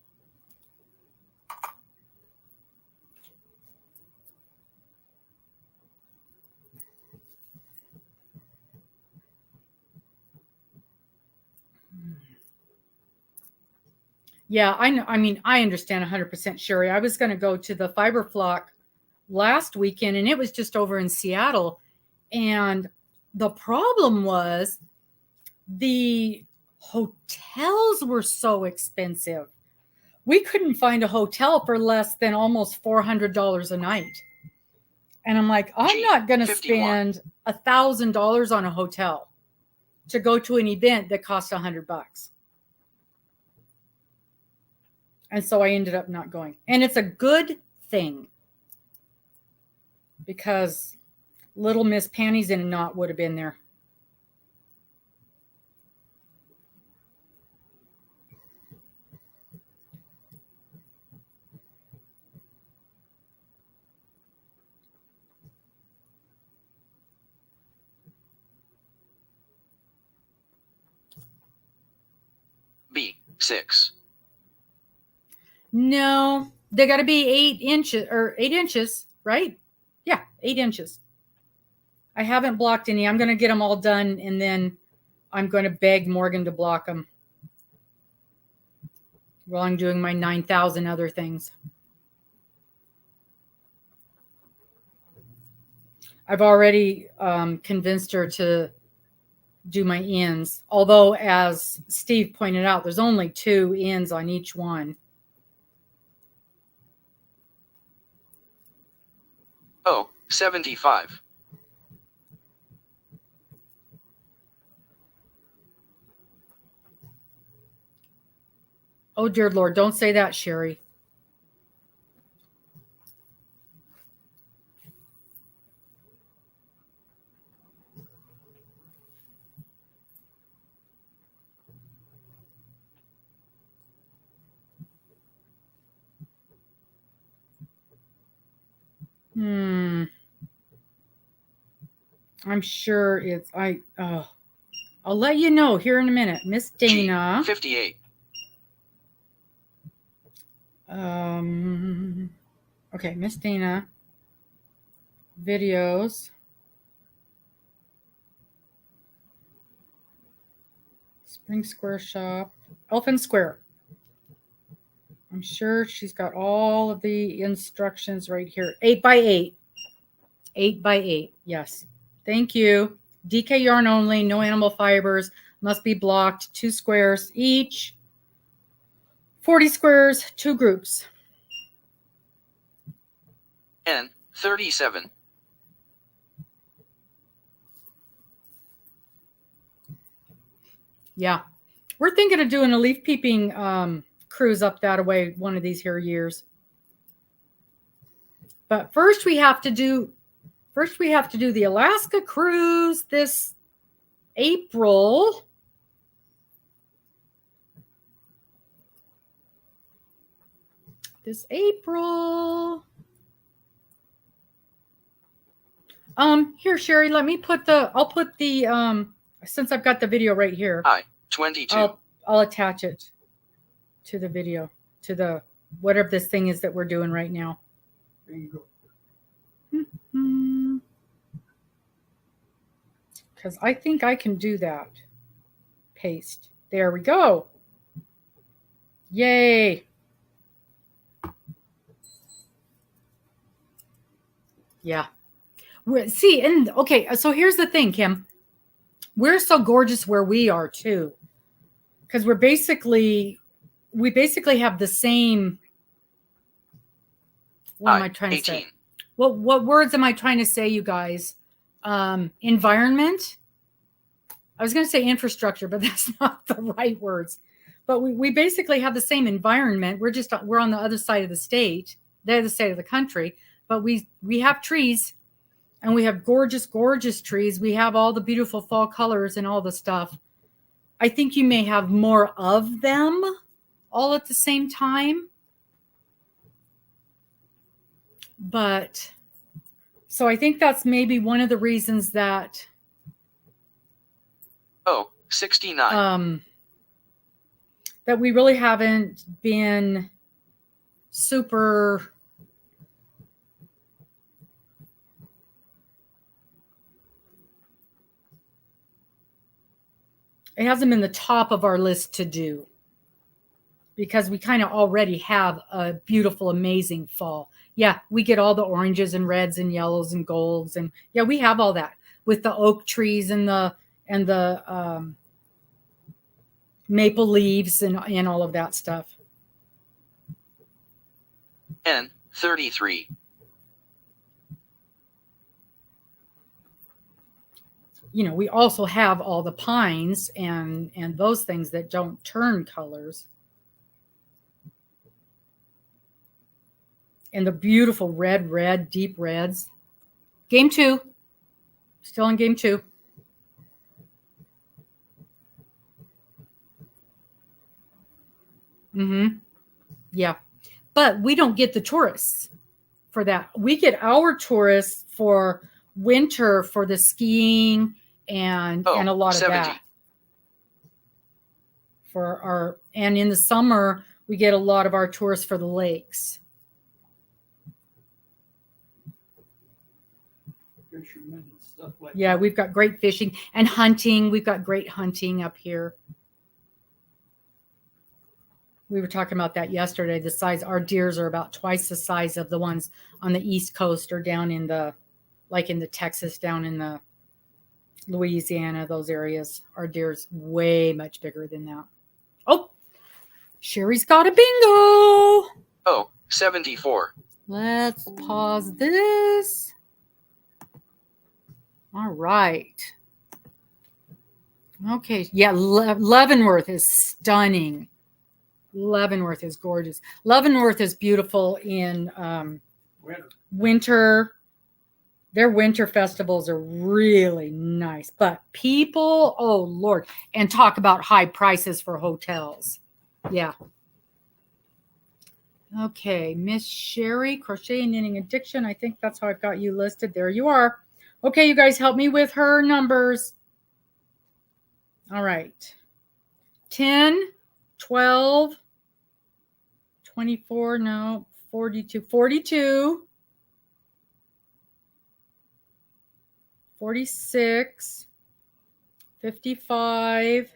Yeah, I know. I mean, I understand 100%, Sherry. I was going to go to the Fiber Flock last weekend, and it was just over in Seattle. And the problem was the hotels were so expensive. We couldn't find a hotel for less than almost $400 a night. And I'm like, I'm not going to spend $1,000 on a hotel to go to an event that costs $100. And so I ended up not going. And it's a good thing, because Little Miss Panties in a Knot would have been there. B. 6. No, they got to be 8 inches or 8 inches, right? Yeah, 8 inches. I haven't blocked any. I'm going to get them all done, and then I'm going to beg Morgan to block them while I'm doing my 9,000 other things. I've already convinced her to do my ends, although, as Steve pointed out, there's only 2 ends on each one. Oh, 75. Oh, dear Lord, don't say that, Sherry. I'm sure it's I'll let you know here in a minute. Miss Dana. G. 58. Okay, Miss Dana. Videos. Spring Square Shop. Elfin Square. I'm sure she's got all of the instructions right here. 8x8. 8x8. Yes. Thank you. DK yarn only. No animal fibers. Must be blocked. 2 squares each. 40 squares. 2 groups. N. 37. Yeah. We're thinking of doing a leaf peeping cruise up that way one of these here years. But first we have to do the Alaska cruise this April. Here, Sherry, let me I'll put the since I've got the video right here. I. 22. I'll attach it to the video, to the whatever this thing is that we're doing right now. There you go. Because I think I can do that. Paste. There we go. Yay. Yeah. See, and okay, so here's the thing, Kim. We're so gorgeous where we are too. Because we basically have the same. What am I trying 18. to say? What words am I trying to say, you guys? Environment. I was going to say infrastructure, but that's not the right words. But we basically have the same environment. We're on the other side of the state, the other side of the country. But we have trees, and we have gorgeous, gorgeous trees. We have all the beautiful fall colors and all the stuff. I think you may have more of them all at the same time. But so I think that's maybe one of the reasons that Oh, 69. that we really haven't been super it hasn't been the top of our list to do because we kind of already have a beautiful, amazing fall. Yeah, we get all the oranges and reds and yellows and golds, and yeah, we have all that with the oak trees and the maple leaves and all of that stuff. N 33. You know, we also have all the pines and those things that don't turn colors. And the beautiful red, deep reds. Game 2. Still in game 2. Yeah. But we don't get the tourists for that. We get our tourists for winter for the skiing and a lot of 70. that. And in the summer, we get a lot of our tourists for the lakes. Fishermen and stuff like Yeah, that. we've got great fishing and hunting. We've got great hunting up here. We were talking about that yesterday. The size, our deers are about twice the size of the ones on the East Coast or down in the, like in the Texas, down in the Louisiana, those areas. Our deer's way much bigger than that. Oh, Sherry's got a bingo. Oh, 74. Let's pause this. All right. Okay. Yeah, Leavenworth is stunning. Leavenworth is gorgeous. Leavenworth is beautiful in winter. Their winter festivals are really nice. But people, oh Lord, and talk about high prices for hotels. Yeah. Okay, Miss Sherry, Crochet and Knitting Addiction. I think that's how I've got you listed. There you are. Okay, you guys help me with her numbers. All right. 10, 12, 24, no, 42, 42, 46, 55,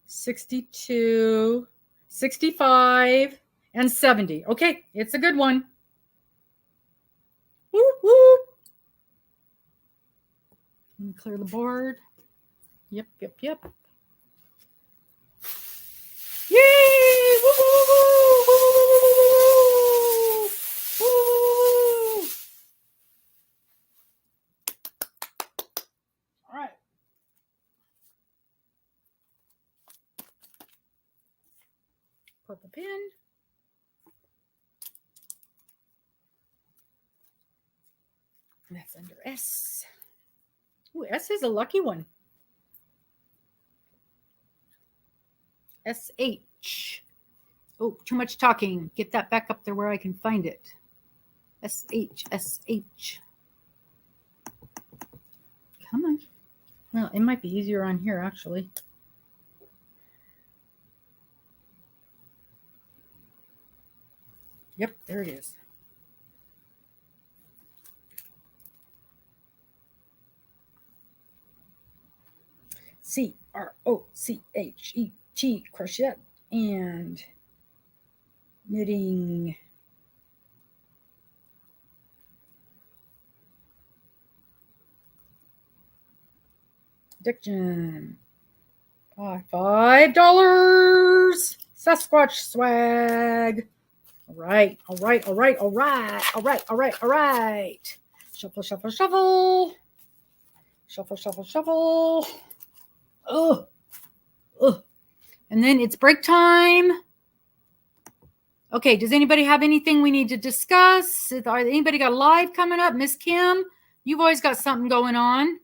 62, 65, and 70. Okay, it's a good one. Woo, woo. Let me clear the board. Yep. Yay! Woo, woo, woo, woo, woo, woo, woo. All right. Purple pin. That's under S. Ooh, S is a lucky one. SH. Oh, too much talking. Get that back up there where I can find it. SH. Come on. Well, it might be easier on here, actually. Yep, there it is. CROCHET, crochet and knitting. Addiction. $5. Sasquatch swag. All right. Shuffle. Oh. And then it's break time. Okay, does anybody have anything we need to discuss? Anybody got a live coming up? Miss Kim, you've always got something going on.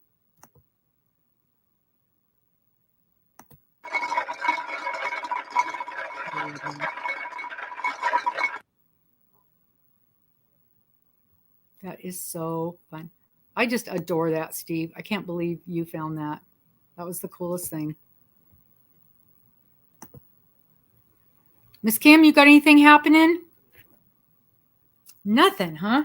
That is so fun. I just adore that, Steve. I can't believe you found that. That was the coolest thing. Miss Kim, you got anything happening? Nothing, huh?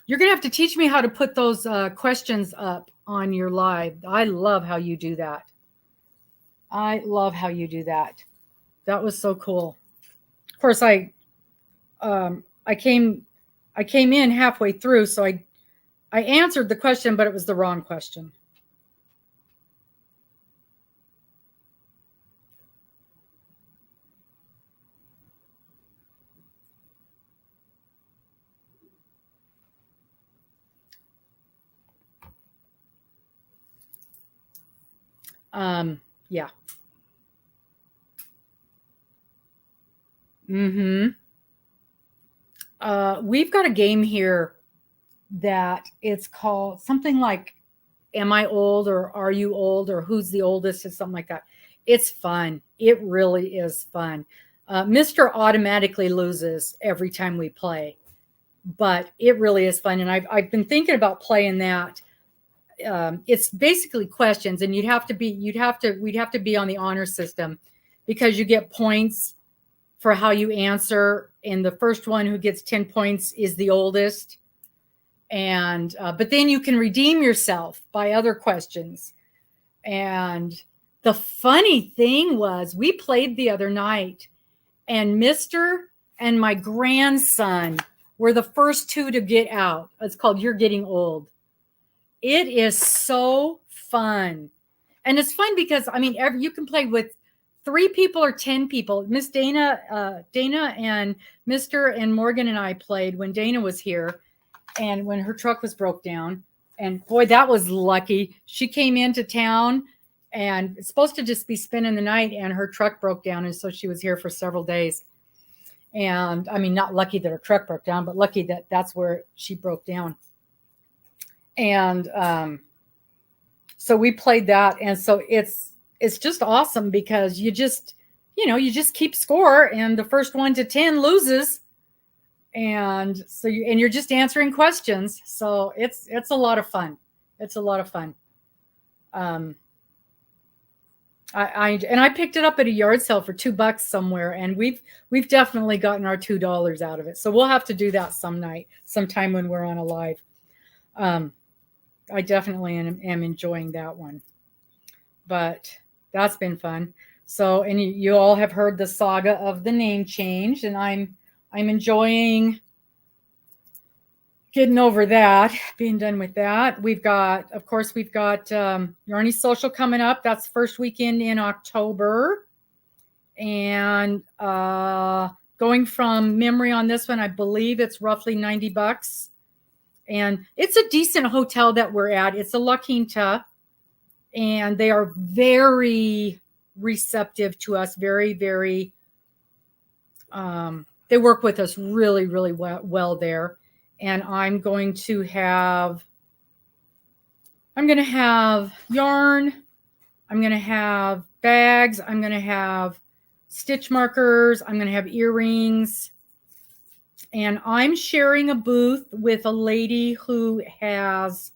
You're going to have to teach me how to put those questions up on your live. I love how you do that. I love how you do that. That was so cool. Of course, I came in halfway through, so I answered the question, but it was the wrong question. Yeah. We've got a game here that it's called something like Am I Old or Are You Old or Who's the Oldest or something like that. It's fun. It really is fun. Mr. automatically loses every time we play, but it really is fun. And I've been thinking about playing that. It's basically questions, and we'd have to be on the honor system because you get points for how you answer, and the first one who gets 10 points is the oldest. And but then you can redeem yourself by other questions. And the funny thing was, we played the other night, and Mr. and my grandson were the first two to get out. It's called You're Getting Old. It is so fun. And it's fun because, I mean, you can play with 3 people or 10 people. Miss Dana and Mr. and Morgan and I played when Dana was here and when her truck was broke down. And boy, that was lucky. She came into town and it's supposed to just be spending the night, and her truck broke down. And so she was here for several days. And I mean, not lucky that her truck broke down, but lucky that that's where she broke down. And so we played that. And so it's just awesome because you just keep score, and the first 1 to 10 loses. And so you're just answering questions. So it's a lot of fun. It's a lot of fun. I picked it up at a yard sale for $2 somewhere, and we've definitely gotten our $2 out of it. So we'll have to do that sometime when we're on a live. I definitely am enjoying that one, but that's been fun. So, and you all have heard the saga of the name change, and I'm enjoying getting over that, being done with that. We've got Yarny Social coming up. That's first weekend in October. And going from memory on this one, I believe it's roughly $90. And it's a decent hotel that we're at. It's a La Quinta. And they are very receptive to us. Very, very, they work with us really, really well there. And I'm going to have yarn. I'm going to have bags. I'm going to have stitch markers. I'm going to have earrings. And I'm sharing a booth with a lady who has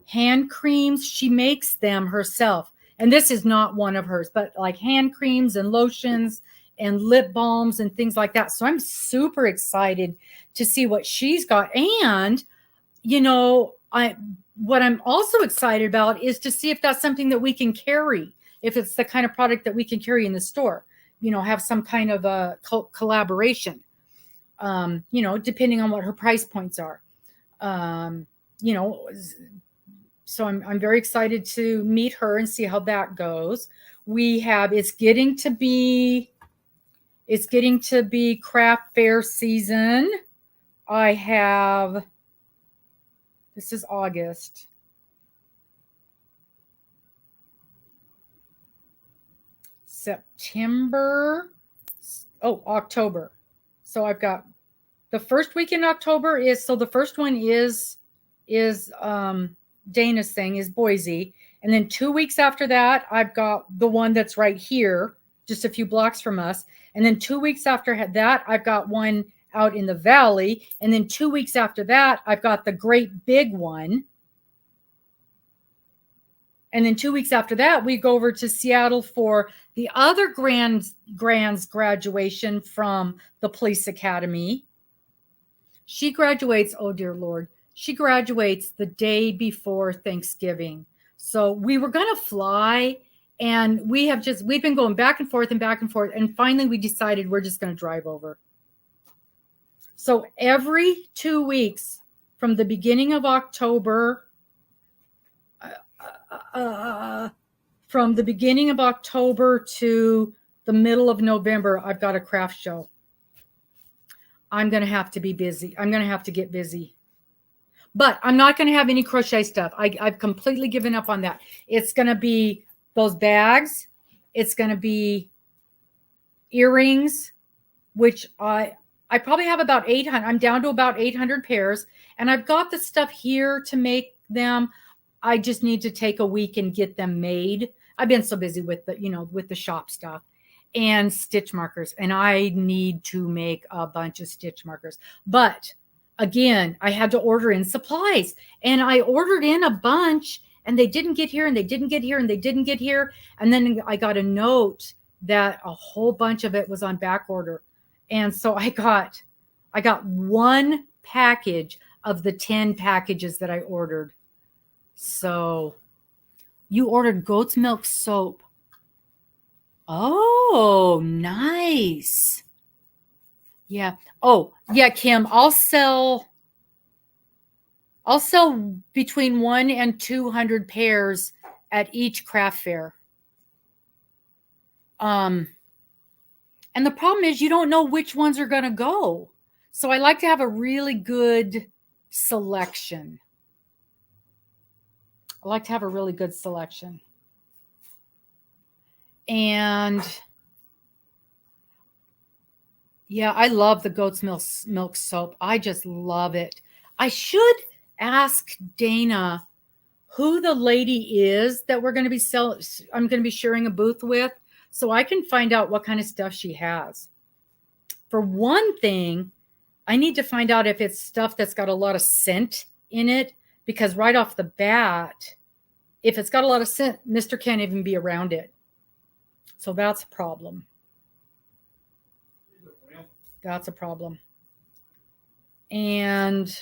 hand creams. She makes them herself. And this is not one of hers, but like hand creams and lotions and lip balms and things like that. So I'm super excited to see what she's got. And, what I'm also excited about is to see if that's something that we can carry, if it's the kind of product that we can carry in the store, have some kind of a collaboration, depending on what her price points are. So I'm very excited to meet her and see how that goes. It's getting to be craft fair season. This is August. October. So I've got the first week in October the first one is Dana's thing is Boise. And then 2 weeks after that, I've got the one that's right here, just a few blocks from us. And then 2 weeks after that, I've got one out in the valley. And then 2 weeks after that, I've got the great big one. And then 2 weeks after that, we go over to Seattle for the other grand's graduation from the police academy. She graduates, oh dear Lord, she graduates the day before Thanksgiving. So we were going to fly, and we've been going back and forth. And finally we decided we're just going to drive over. So every 2 weeks from the beginning of October, to the middle of November, I've got a craft show. I'm going to have to be busy. I'm going to have to get busy. But I'm not going to have any crochet stuff. I've completely given up on that. It's going to be those bags. It's going to be earrings, which I probably have about 800. I'm down to about 800 pairs. And I've got the stuff here to make them. I just need to take a week and get them made. I've been so busy with the shop stuff and stitch markers. And I need to make a bunch of stitch markers. But again, I had to order in supplies, and I ordered in a bunch, and they didn't get here, and they didn't get here, and they didn't get here. And then I got a note that a whole bunch of it was on back order. And so I got one package of the 10 packages that I ordered. So you ordered goat's milk soap. Oh, nice. Yeah. Oh, yeah, Kim, I'll sell between 100 and 200 pairs at each craft fair. And the problem is you don't know which ones are going to go. So I like to have a really good selection. And yeah, I love the goat's milk soap. I just love it. I should ask Dana who the lady is that I'm going to be sharing a booth with, so I can find out what kind of stuff she has. For one thing, I need to find out if it's stuff that's got a lot of scent in it, because right off the bat, if it's got a lot of scent, Mr. can't even be around it. So that's a problem. That's a problem. And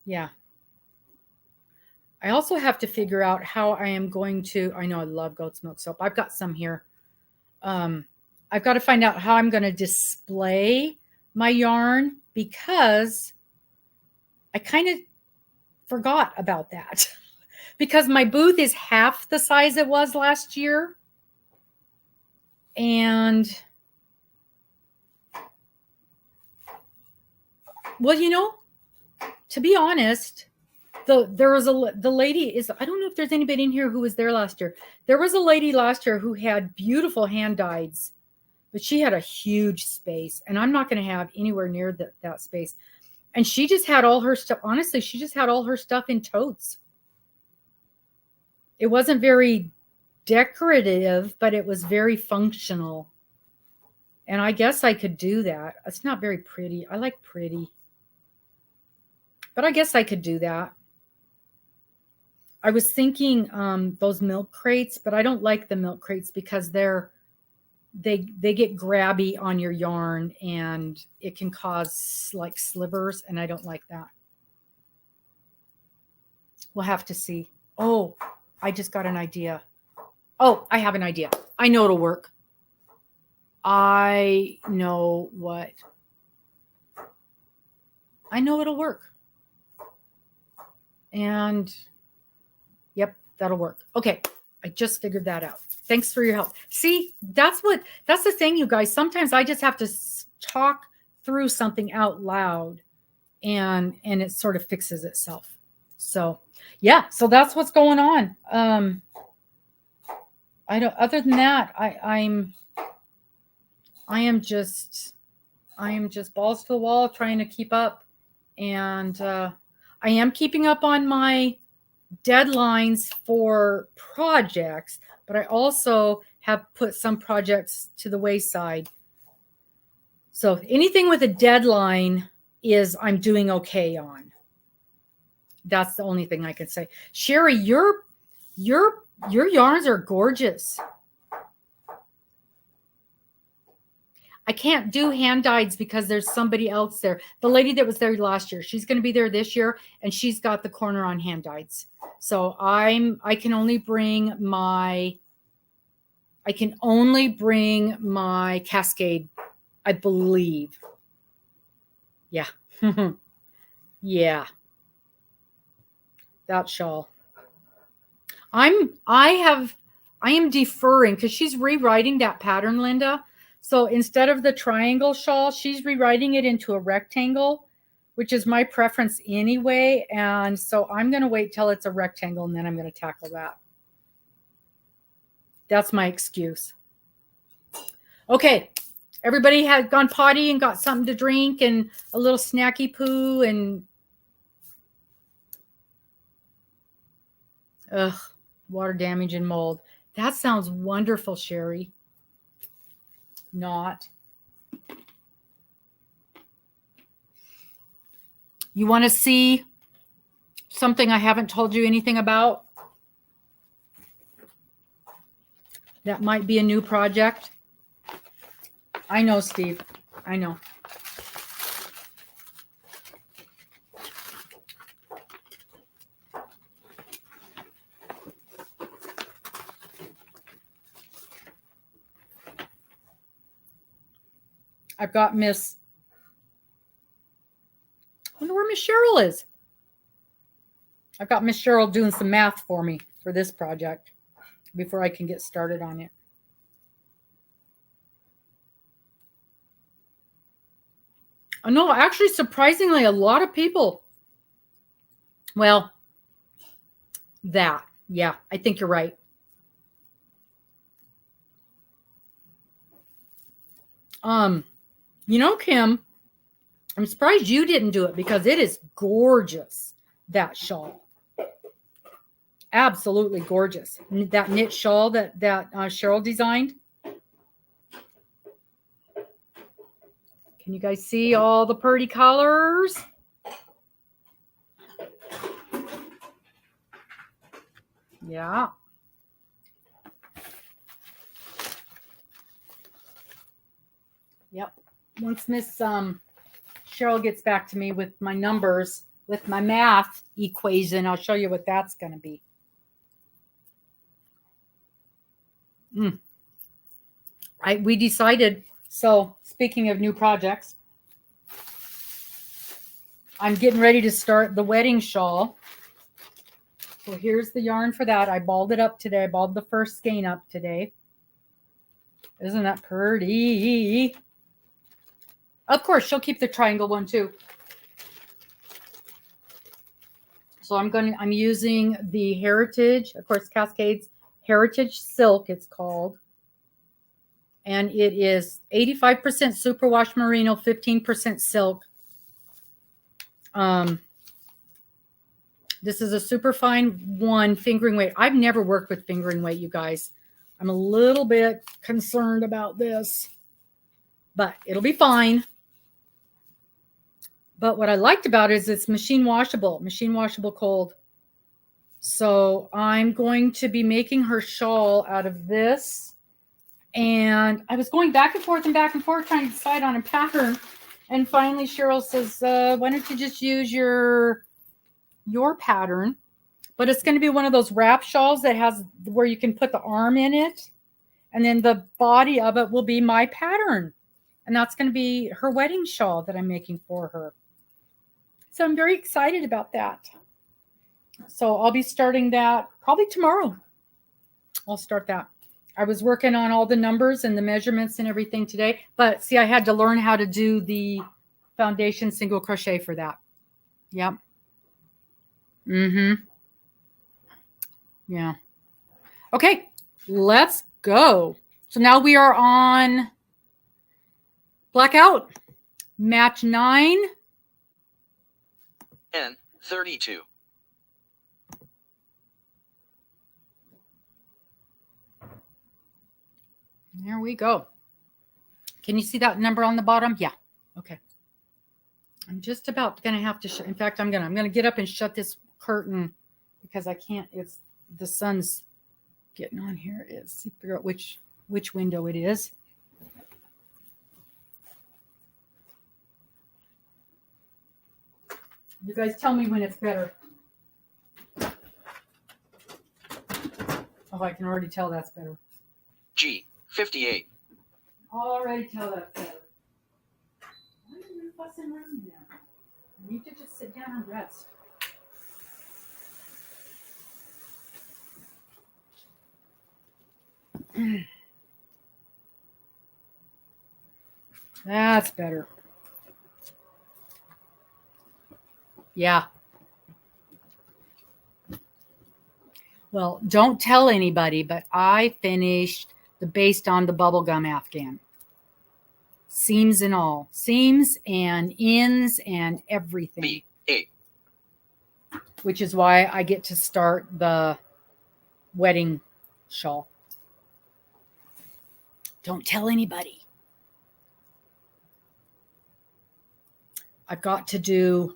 yeah. I also have to figure out how I am going to, I know I love goat's milk soap. I've got some here. I've got to find out how I'm going to display my yarn, because I kind of forgot about that. Because my booth is half the size it was last year. And well, to be honest, the lady is, I don't know if there's anybody in here who was there last year. There was a lady last year who had beautiful hand dyes, but she had a huge space, and I'm not going to have anywhere near that space. And she just had all her stuff. Honestly, she just had all her stuff in totes. It wasn't very decorative, but it was very functional. And I guess I could do that. It's not very pretty. I like pretty. But I guess I could do that. I was thinking those milk crates, but I don't like the milk crates because they get grabby on your yarn, and it can cause like slivers, and I don't like that. We'll have to see. Oh, I just got an idea. Oh, I have an idea. I know it'll work. I know it'll work. And yep, that'll work. Okay, I just figured that out. Thanks for your help. See, that's the thing, you guys. Sometimes I just have to talk through something out loud, and it sort of fixes itself. So yeah, so that's what's going on. Other than that, I am just balls to the wall trying to keep up. And I am keeping up on my deadlines for projects, but I also have put some projects to the wayside. So anything with a deadline is I'm doing okay on. That's the only thing I can say. Sherry, your yarns are gorgeous. I can't do hand dyeds because there's somebody else there. The lady that was there last year, she's going to be there this year, and she's got the corner on hand dyeds. So I can only bring my Cascade, I believe. Yeah. Yeah. That shawl. I am deferring because she's rewriting that pattern, Linda. So instead of the triangle shawl, she's rewriting it into a rectangle, which is my preference anyway. And so I'm going to wait till it's a rectangle and then I'm going to tackle that. That's my excuse. Okay. Everybody had gone potty and got something to drink and a little snacky poo and water damage and mold. That sounds wonderful, Sherry. Not. You want to see something I haven't told you anything about? That might be a new project. I know, Steve. I know. I've got Miss. I wonder where Miss Cheryl is. I've got Miss Cheryl doing some math for me for this project before I can get started on it. No, actually, surprisingly, a lot of people. Well, yeah, I think you're right. You know, Kim, I'm surprised you didn't do it because it is gorgeous, that shawl. Absolutely gorgeous. That knit shawl that Cheryl designed. Can you guys see all the pretty colors? Yeah. Yep. Once Miss Cheryl gets back to me with my numbers, with my math equation, I'll show you what that's going to be. We decided, so speaking of new projects, I'm getting ready to start the wedding shawl. So here's the yarn for that. I balled it up today. I balled the first skein up today. Isn't that pretty? Of course, she'll keep the triangle one too. So I'm using the Heritage, of course, Cascades Heritage Silk, it's called. And it is 85% superwash merino, 15% silk. This is a super fine one, fingering weight. I've never worked with fingering weight, you guys. I'm a little bit concerned about this, but it'll be fine. But what I liked about it is it's machine washable cold. So I'm going to be making her shawl out of this. And I was going back and forth trying to decide on a pattern. And finally Cheryl says, why don't you just use your pattern? But it's going to be one of those wrap shawls that has where you can put the arm in it. And then the body of it will be my pattern. And that's going to be her wedding shawl that I'm making for her. So I'm very excited about that. So I'll be starting that probably tomorrow. I'll start that. I was working on all the numbers and the measurements and everything today. But see, I had to learn how to do the foundation single crochet for that. Yep. Yeah. Okay, let's go. So now we are on Blackout. Match 9. N 32. There we go. Can you see that number on the bottom? Yeah. Okay. I'm just about going to have to shut. In fact, I'm going to get up and shut this curtain because I can't. It's the sun's getting on here. Is figure out which window it is. You guys tell me when it's better. Oh, I can already tell that's better. G. 58. Already tell that's better. Why are you fussing around now? You need to just sit down and rest. That's better. Yeah. Well, don't tell anybody, but I finished the Based on the Bubblegum Afghan. Seams and all. Seams and ends and everything. B. 8. Which is why I get to start the wedding shawl. Don't tell anybody. I've got to do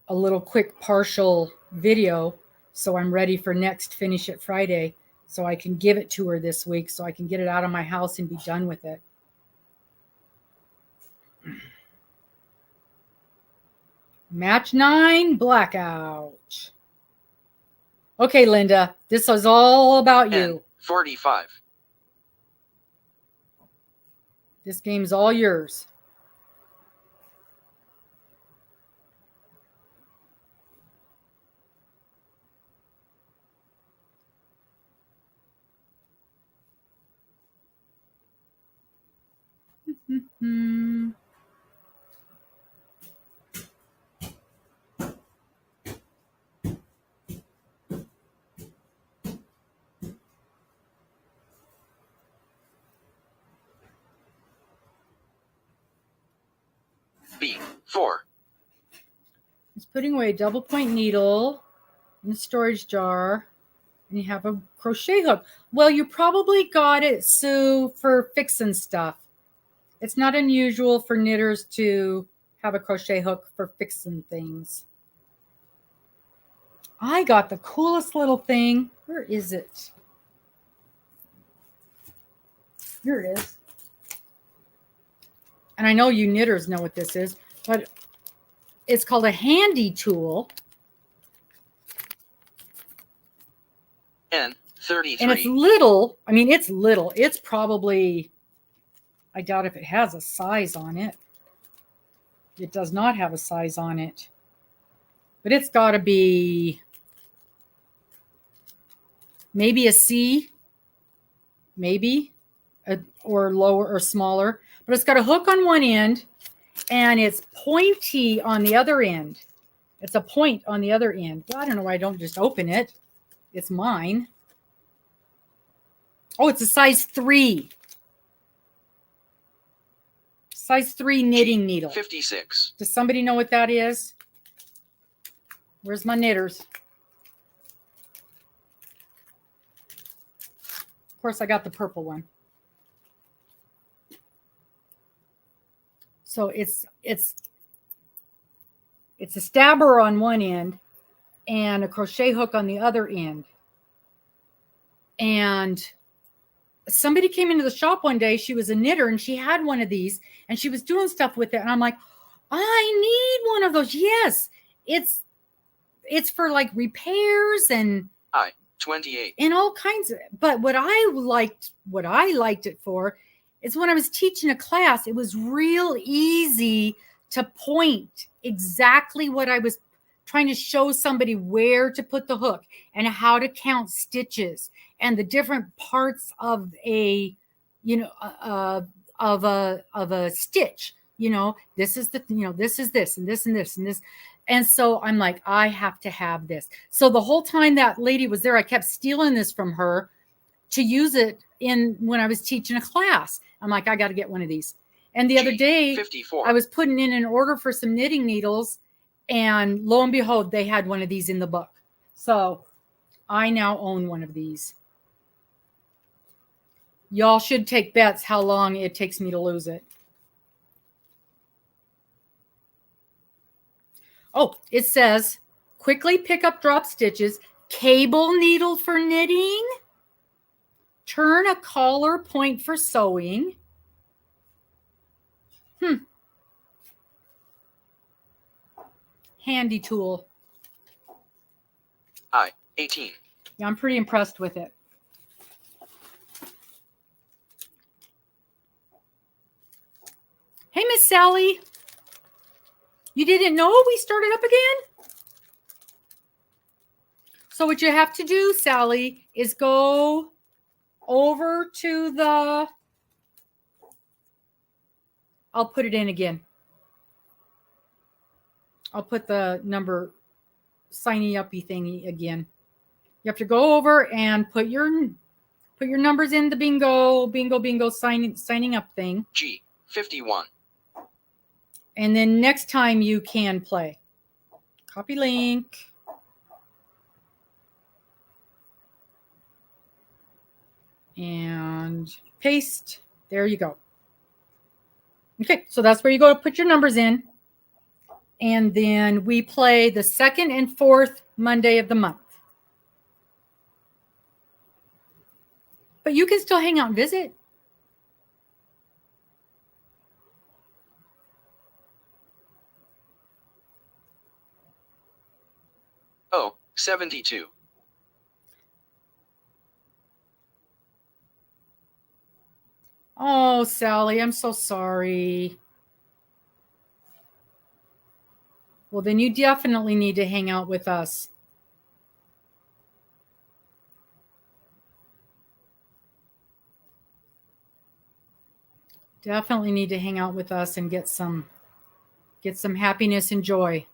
a little quick partial video so I'm ready for next Finish It Friday so I can give it to her this week so I can get it out of my house and be done with it. Match 9, blackout. Okay, Linda, this is all about you. N. 45. This game's all yours. B. 4. It's putting away a double point needle in the storage jar, and you have a crochet hook. Well, you probably got it, Sue, for fixing stuff. It's not unusual for knitters to have a crochet hook for fixing things. I got the coolest little thing. Where is it? Here it is. And I know you knitters know what this is, but it's called a handy tool. N. 33. And it's little. I mean, it's little. It's probably, I doubt if it has a size on it. It does not have a size on it. But it's got to be maybe a C, maybe, or lower or smaller. But it's got a hook on one end, and it's pointy on the other end. It's a point on the other end. Well, I don't know why I don't just open it. It's mine. Oh, it's a size 3. Size 3 knitting needle. 56. Does somebody know what that is? Where's my knitters? Of course, I got the purple one. So it's a stabber on one end and a crochet hook on the other end. And somebody came into the shop one day. She was a knitter and she had one of these and she was doing stuff with it. And I'm like, I need one of those. Yes, it's for like repairs and I. 28. and all kinds of. But what I liked it for is when I was teaching a class, it was real easy to point exactly what I was trying to show somebody, where to put the hook and how to count stitches and the different parts of a, of a stitch. This is this is this and this and this and this. And so I'm like, I have to have this. So the whole time that lady was there, I kept stealing this from her to use it when I was teaching a class. I'm like, I got to get one of these. And the other day, 54. I was putting in an order for some knitting needles, and lo and behold, they had one of these in the book. So I now own one of these. Y'all should take bets how long it takes me to lose it. Oh, it says, quickly pick up drop stitches, cable needle for knitting, turn a collar point for sewing. Handy tool. I, 18. Yeah, I'm pretty impressed with it. Hey, Miss Sally. You didn't know we started up again? So what you have to do, Sally, is go over to the... I'll put it in again. I'll put the number signy uppy thingy again. You have to go over and put your numbers in the bingo signing up thing. G, 51. And then next time you can play. Copy link. And paste. There you go. Okay, so that's where you go to put your numbers in. And then we play the second and fourth Monday of the month. But you can still hang out and visit. Oh, 72. Oh, Sally, I'm so sorry. Well, then you definitely need to hang out with us. Definitely need to hang out with us and get some happiness and joy.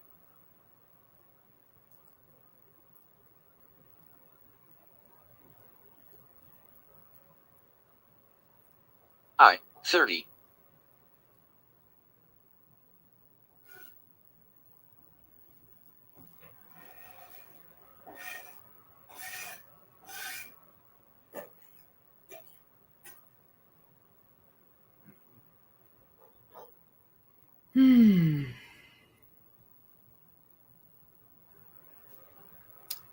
I, 30.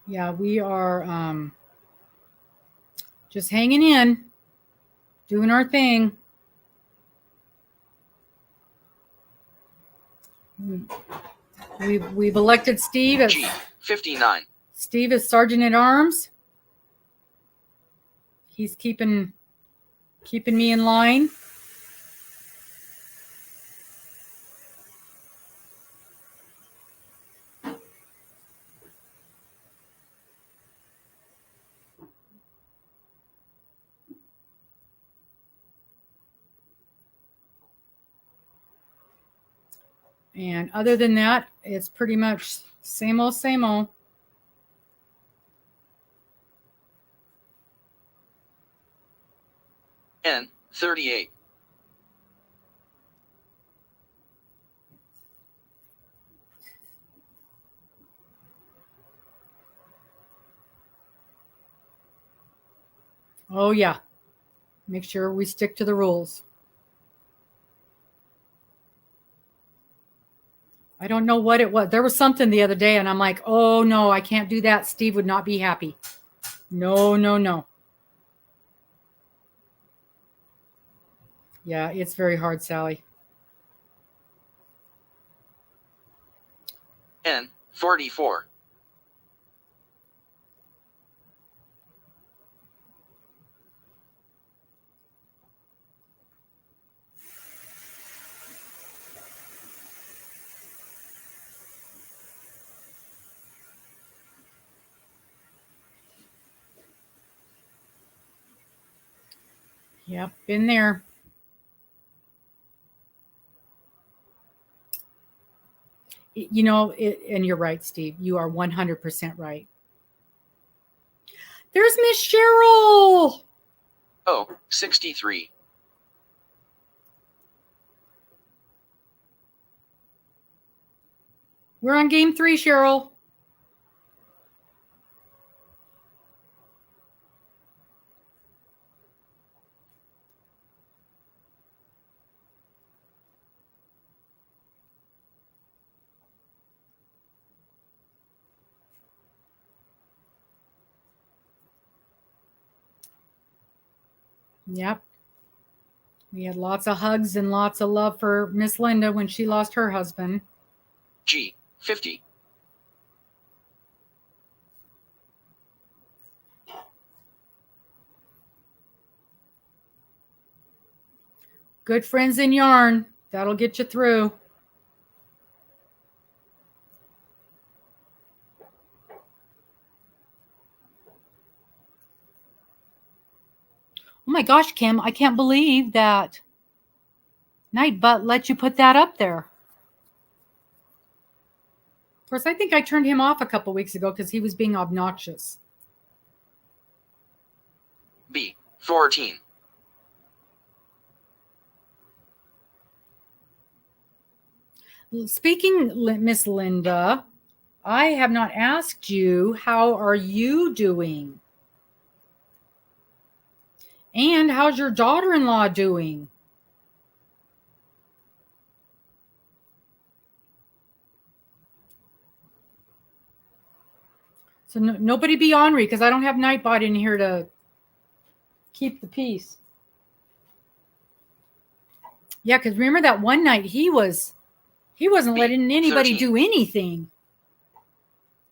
Yeah, we are just hanging in, doing our thing. We've elected Steve as G, 59. Steve is Sergeant at Arms. He's keeping me in line. And other than that, it's pretty much same old, same old. N, 38. Oh, yeah. Make sure we stick to the rules. I don't know what it was. There was something the other day, and I'm like, oh, no, I can't do that. Steve would not be happy. No, no, no. Yeah, it's very hard, Sally. N, 44. Yep, been there. You know, and you're right, Steve. You are 100% right. There's Miss Cheryl. Oh, 63. We're on game 3, Cheryl. Yep. We had lots of hugs and lots of love for Miss Linda when she lost her husband. G. 50. Good friends in yarn. That'll get you through. Oh my gosh, Kim, I can't believe that Nightbutt let you put that up there. Of course, I think I turned him off a couple weeks ago because he was being obnoxious. B. 14. Speaking, Miss Linda, I have not asked you, how are you doing? And how's your daughter-in-law doing? So nobody be ornery because I don't have Nightbot in here to keep the peace. Yeah, because remember that one night he wasn't letting anybody 13. do anything.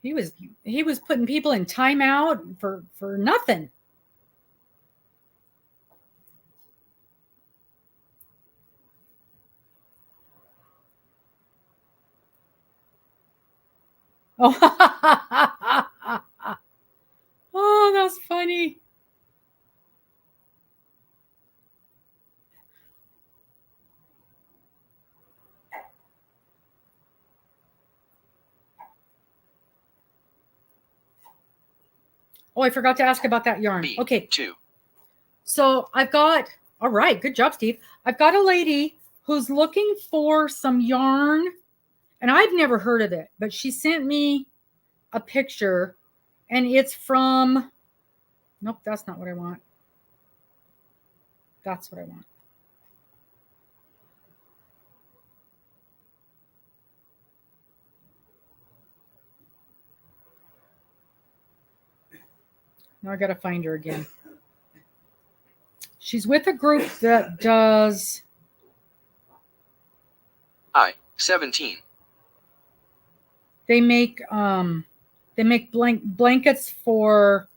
He was putting people in timeout for nothing. Oh, oh, that's funny. Oh, I forgot to ask about that yarn. B. Okay. 2. So I've got, all right, good job, Steve. I've got a lady who's looking for some yarn, and I've never heard of it, but she sent me a picture, and it's from, nope, that's not what I want. That's what I want. Now I got to find her again. She's with a group that does I. 17. they make blankets for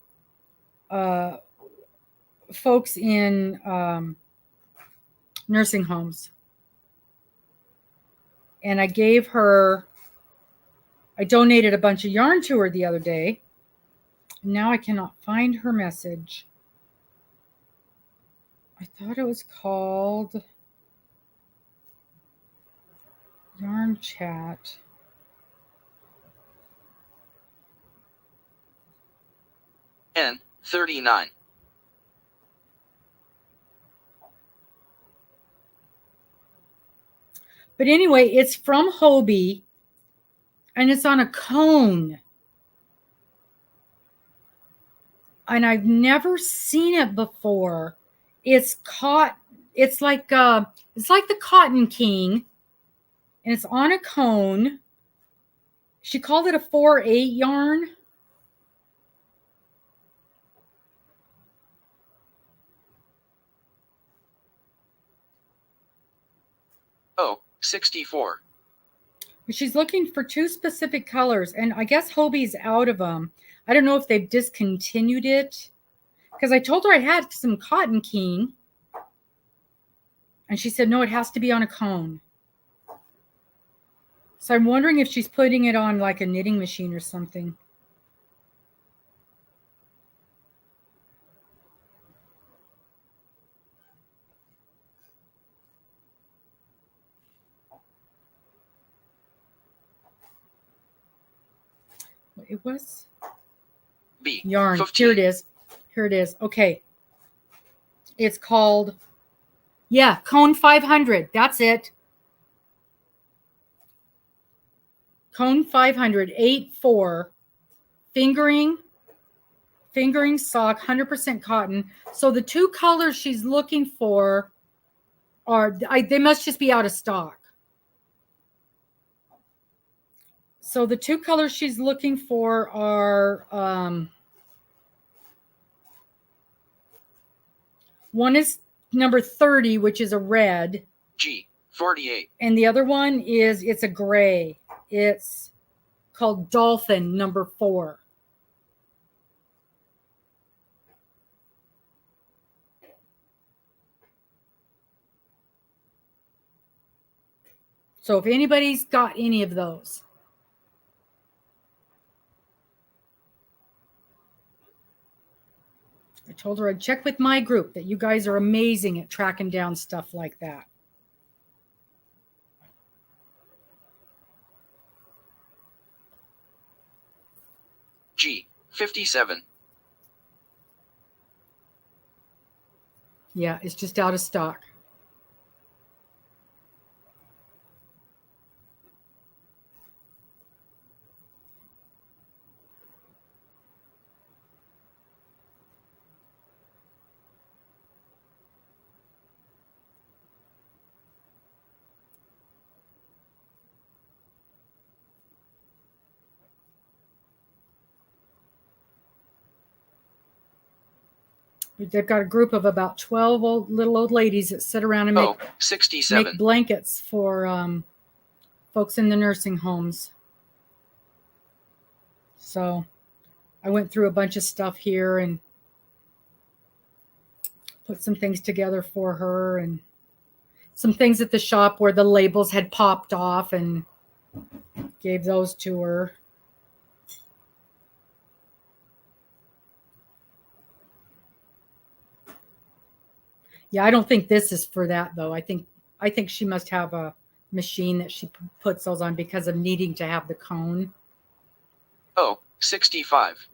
folks in nursing homes. And I donated a bunch of yarn to her the other day. Now I cannot find her message. I thought it was called Yarn Chat. N. 39. But anyway, it's from Hobie, and it's on a cone. And I've never seen it before. It's like the Cotton King, and it's on a cone. She called it a 4/8 yarn. O. 64. She's looking for 2 specific colors, and I guess Hobie's out of them. I don't know if they've discontinued it, because I told her I had some Cotton King, and she said, no, it has to be on a cone. So I'm wondering if she's putting it on like a knitting machine or something. It was B. yarn. 15. Here it is. Here it is. Okay. It's called, yeah, Cone 500. That's it. Cone 500, 8/4, fingering sock, 100% cotton. So the 2 colors she's looking for they must just be out of stock. So the 2 colors she's looking for are One is number 30, which is a red. G. 48. And the other one is, it's a gray. It's called Dolphin number 4. So if anybody's got any of those. I told her I'd check with my group that you guys are amazing at tracking down stuff like that. G. 57. Yeah, it's just out of stock. They've got a group of about 12 little old ladies that sit around and O. 67. make blankets for folks in the nursing homes. So I went through a bunch of stuff here and put some things together for her, and some things at the shop where the labels had popped off, and gave those to her. Yeah, I don't think this is for that though. I think she must have a machine that she puts those on because of needing to have the cone. O. 65.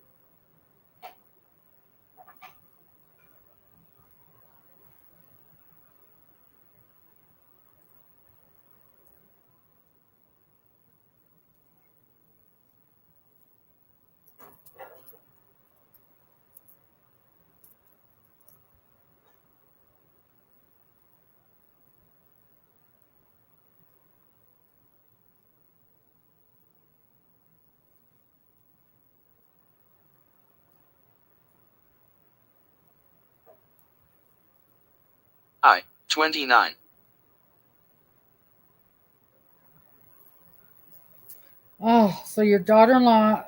I. 29. Oh, so your daughter-in-law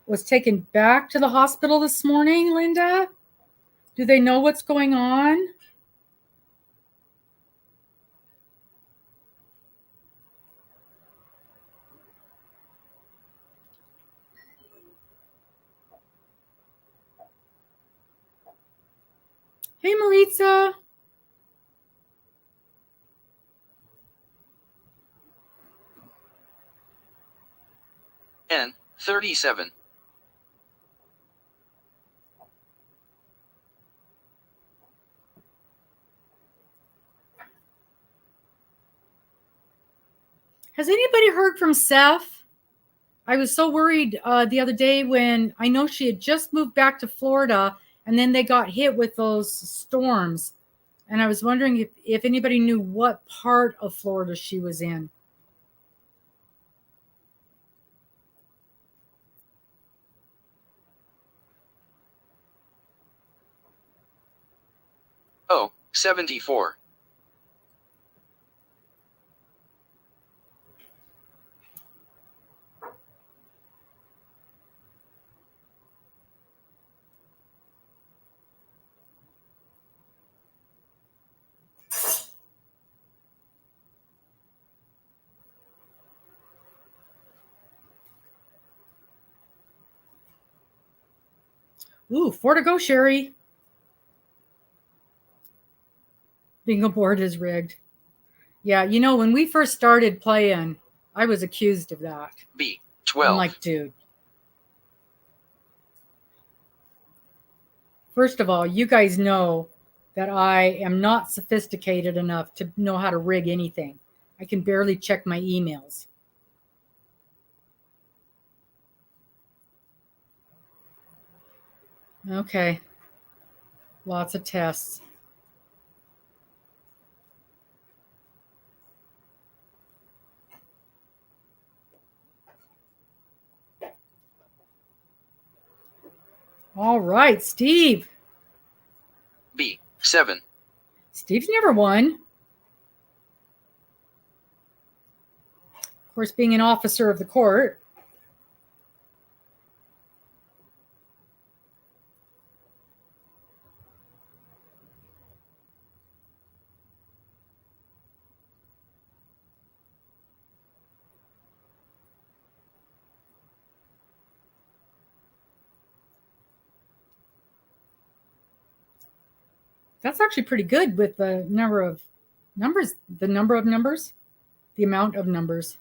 was taken back to the hospital this morning, Linda? Do they know what's going on? Hey, Maritza. N. 37. Has anybody heard from Seth? I was so worried the other day when I know she had just moved back to Florida, and then they got hit with those storms. And I was wondering if anybody knew what part of Florida she was in. O. 74. Ooh, 4 to go, Sherry. Bingo board is rigged. Yeah, you know, when we first started playing, I was accused of that. B. 12. I'm like, dude. First of all, you guys know that I am not sophisticated enough to know how to rig anything. I can barely check my emails. Okay. Lots of tests. All right, Steve. B. 7. Steve's never won. Of course, being an officer of the court. That's actually pretty good with the number of numbers, the amount of numbers.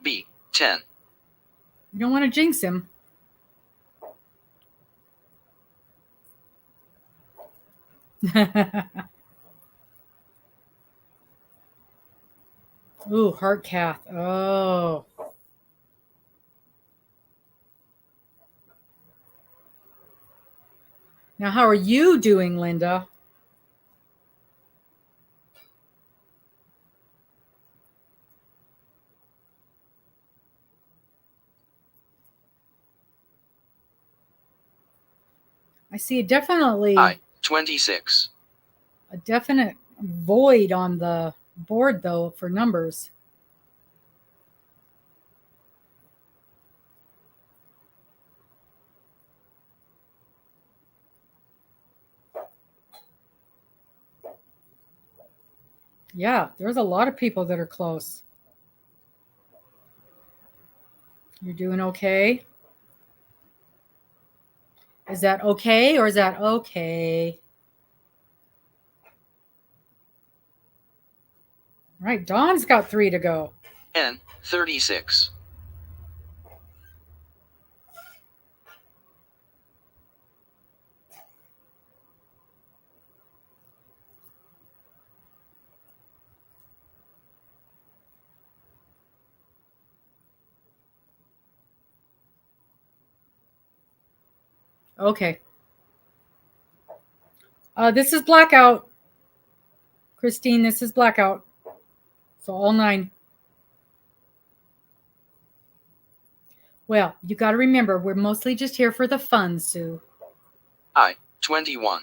B. 10. You don't want to jinx him. Ooh, heart cath. Oh. Now, how are you doing, Linda? I see definitely I. 26. a definite void on the board, though, for numbers. Yeah, there's a lot of people that are close. You're doing okay? Is that okay or is that okay? All right, Dawn's got 3 to go. N. 36. Okay. This is blackout. Christine, this is blackout. So all 9. Well, you got to remember, we're mostly just here for the fun, Sue. I. 21.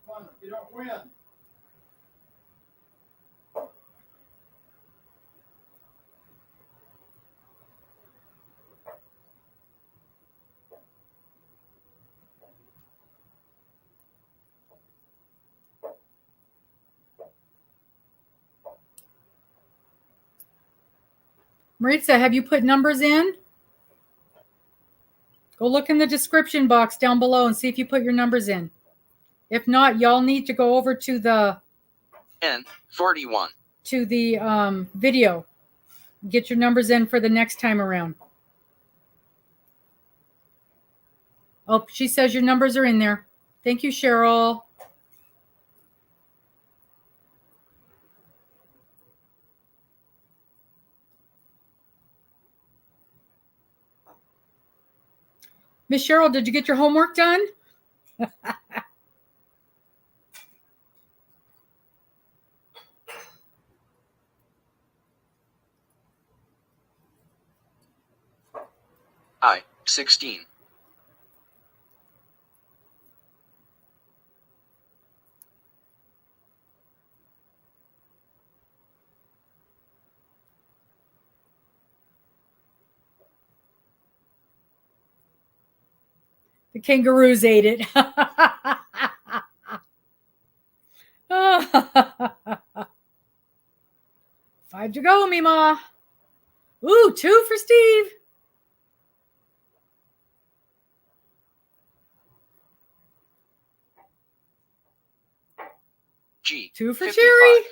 Fun if you don't win. Maritza, have you put numbers in? Go look in the description box down below and see if you put your numbers in. If not, y'all need to go over to the N. 41. Video. Get your numbers in for the next time around. Oh, she says your numbers are in there. Thank you, Cheryl. Miss Cheryl, did you get your homework done? I. 16. The kangaroos ate it. 5 to go, Mima. Ooh, 2 for Steve. G. 2 for 55. Sherry.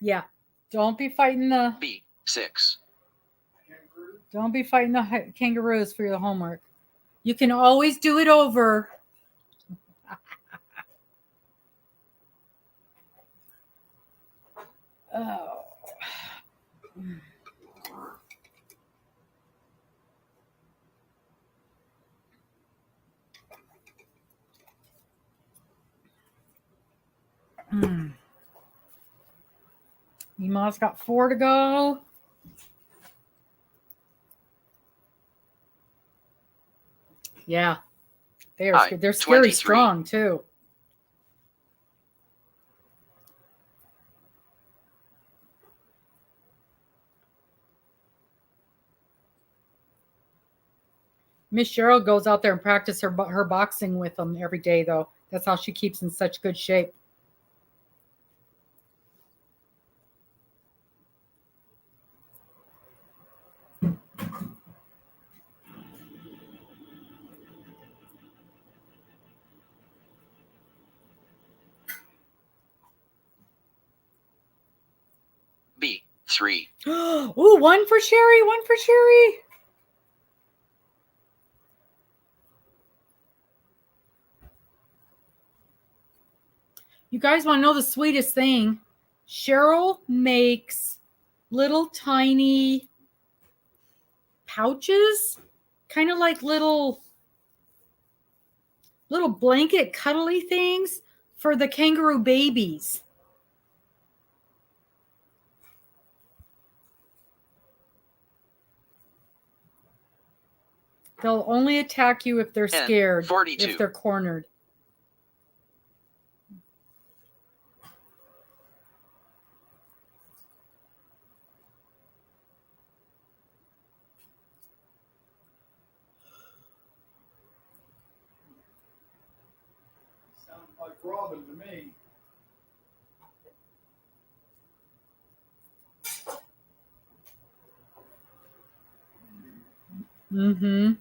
Yeah, don't be fighting the... B. 6. Kangaroo. Don't be fighting the kangaroos for your homework. You can always do it over. Oh. Mima's got 4 to go. Yeah. They're scary 23. strong too. Miss Cheryl goes out there and practices her boxing with them every day, though. That's how she keeps in such good shape. B. 3. Ooh, 1 for Sherry. 1 for Sherry. You guys want to know the sweetest thing? Cheryl makes little tiny pouches, kind of like little blanket cuddly things for the kangaroo babies. They'll only attack you if they're scared, 42. if they're cornered. Sounds like Robin to me. Mm-hmm.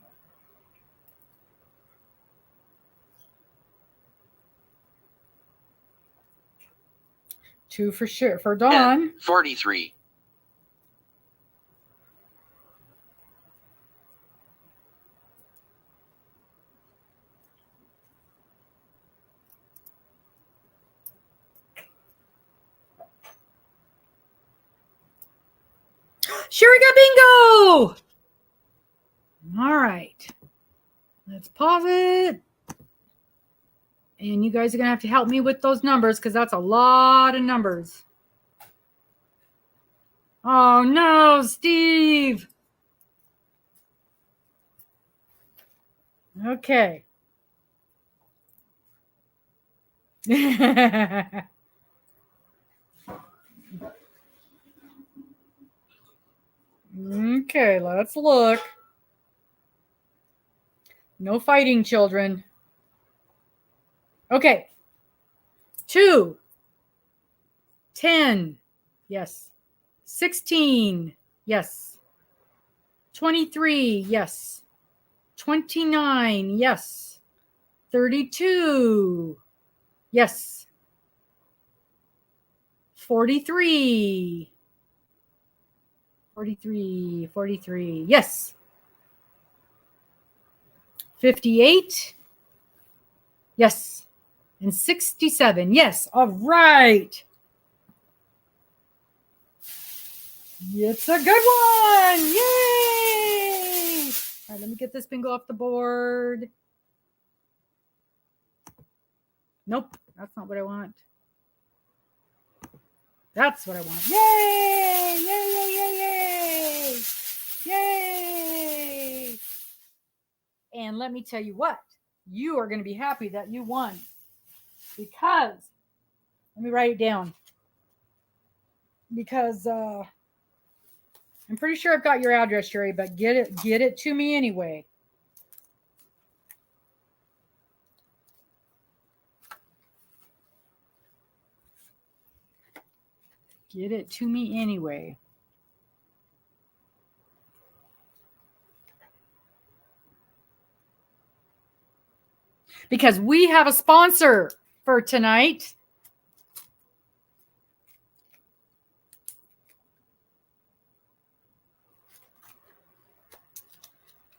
Two for sure for Dawn. 43. Sherry got bingo! All right. Let's pause it. And you guys are going to have to help me with those numbers because that's a lot of numbers. Oh, no, Steve. Okay. Okay, let's look. No fighting, children. Okay. 2. 10. Yes. 16. Yes. 23. Yes. 29. Yes. 32. Yes. 43. 43. Yes. 58. Yes. And 67. Yes. All right. It's a good one. Yay. All right, let me get this bingo off the board. Nope, that's not what I want. That's what I want. Yay! Yay, yay, yay, yay! Yay! And let me tell you what, you are going to be happy that you won. Because, let me write it down. Because I'm pretty sure I've got your address, Sherry, but get it to me anyway. Get it to me anyway. Because we have a sponsor for tonight.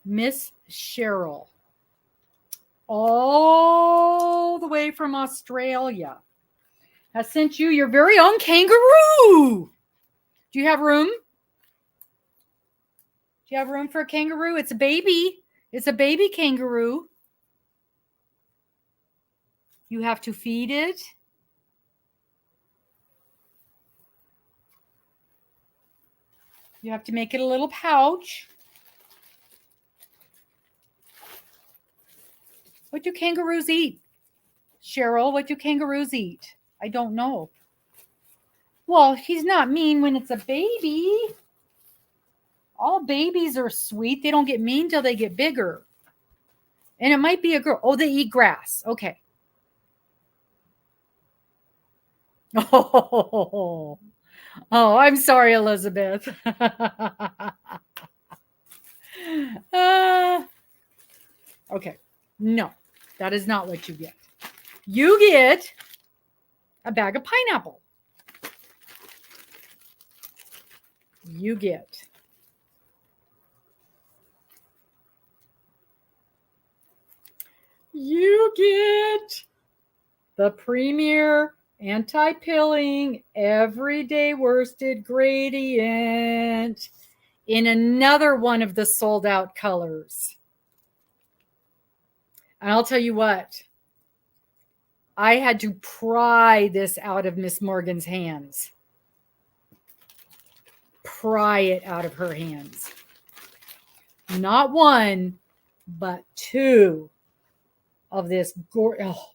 Miss Cheryl. All the way from Australia. Has sent you your very own kangaroo. Do you have room? Do you have room for a kangaroo? It's a baby. It's a baby kangaroo. You have to feed it. You have to make it a little pouch. What do kangaroos eat? Cheryl, what do kangaroos eat? I don't know. Well, he's not mean when it's a baby. All babies are sweet. They don't get mean till they get bigger. And it might be a girl. Oh, they eat grass. Okay. Oh, I'm sorry, Elizabeth. Okay. No, that is not what you get. You get a bag of pineapple. You get the Premier Anti-Pilling Everyday Worsted Gradient in another one of the sold out colors. And I'll tell you what, I had to pry this out of Miss Morgan's hands. Pry it out of her hands. Not one, but two of this. Oh,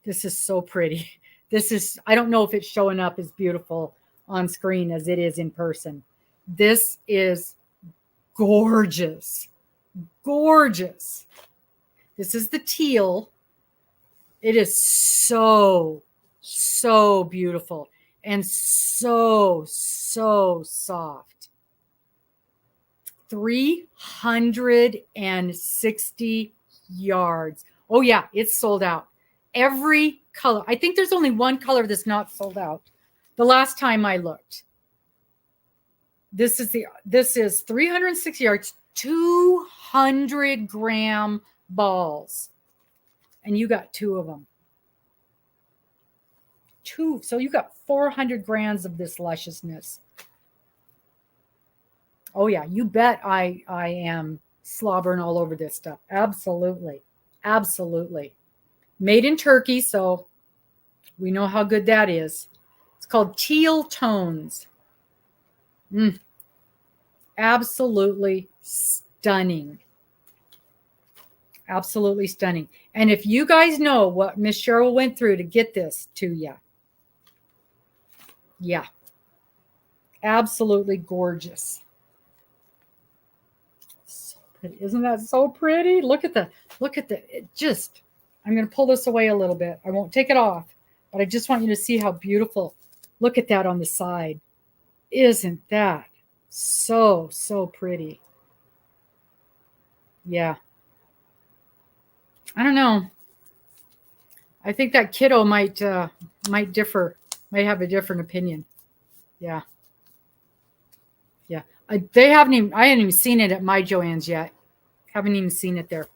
this is so pretty. This is, I don't know if it's showing up as beautiful on screen as it is in person. This is gorgeous. Gorgeous. This is the teal. It is so, so beautiful and so, so soft. 360 yards. Oh yeah, it's sold out. Every color. I think there's only one color that's not sold out. The last time I looked. This is 360 yards, 200-gram balls. And you got two of them. Two. So you got 400 grams of this lusciousness. Oh yeah, you bet I am slobbering all over this stuff. Absolutely. Absolutely. Made in Turkey, so we know how good that is. It's called Teal Tones. Absolutely stunning. Absolutely stunning. And if you guys know what Miss Cheryl went through to get this to you, yeah, absolutely gorgeous. So pretty. Isn't that so pretty? Look at it just, I'm going to pull this away a little bit. I won't take it off, but I just want you to see how beautiful. Look at that on the side. Isn't that so, so pretty? Yeah. I don't know. I think that kiddo might differ, might have a different opinion. Yeah. Yeah. I haven't even seen it at my Joann's yet. Haven't even seen it there.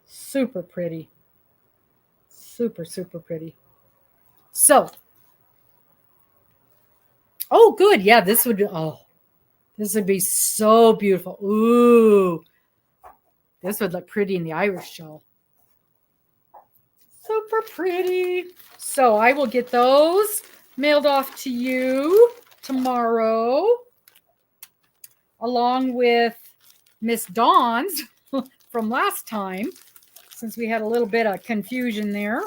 Super pretty. Super, super pretty. So. Oh, good. Yeah, this would be so beautiful. Ooh. This would look pretty in the Irish shawl. Super pretty. So I will get those mailed off to you tomorrow, along with Miss Dawn's from last time, since we had a little bit of confusion there.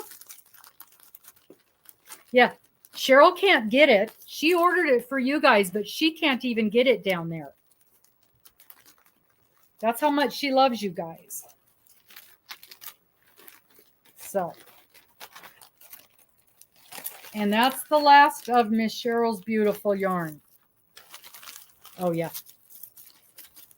Yeah, Cheryl can't get it. She ordered it for you guys, but she can't even get it down there. That's how much she loves you guys. So, and that's the last of Miss Cheryl's beautiful yarn. Oh, yeah.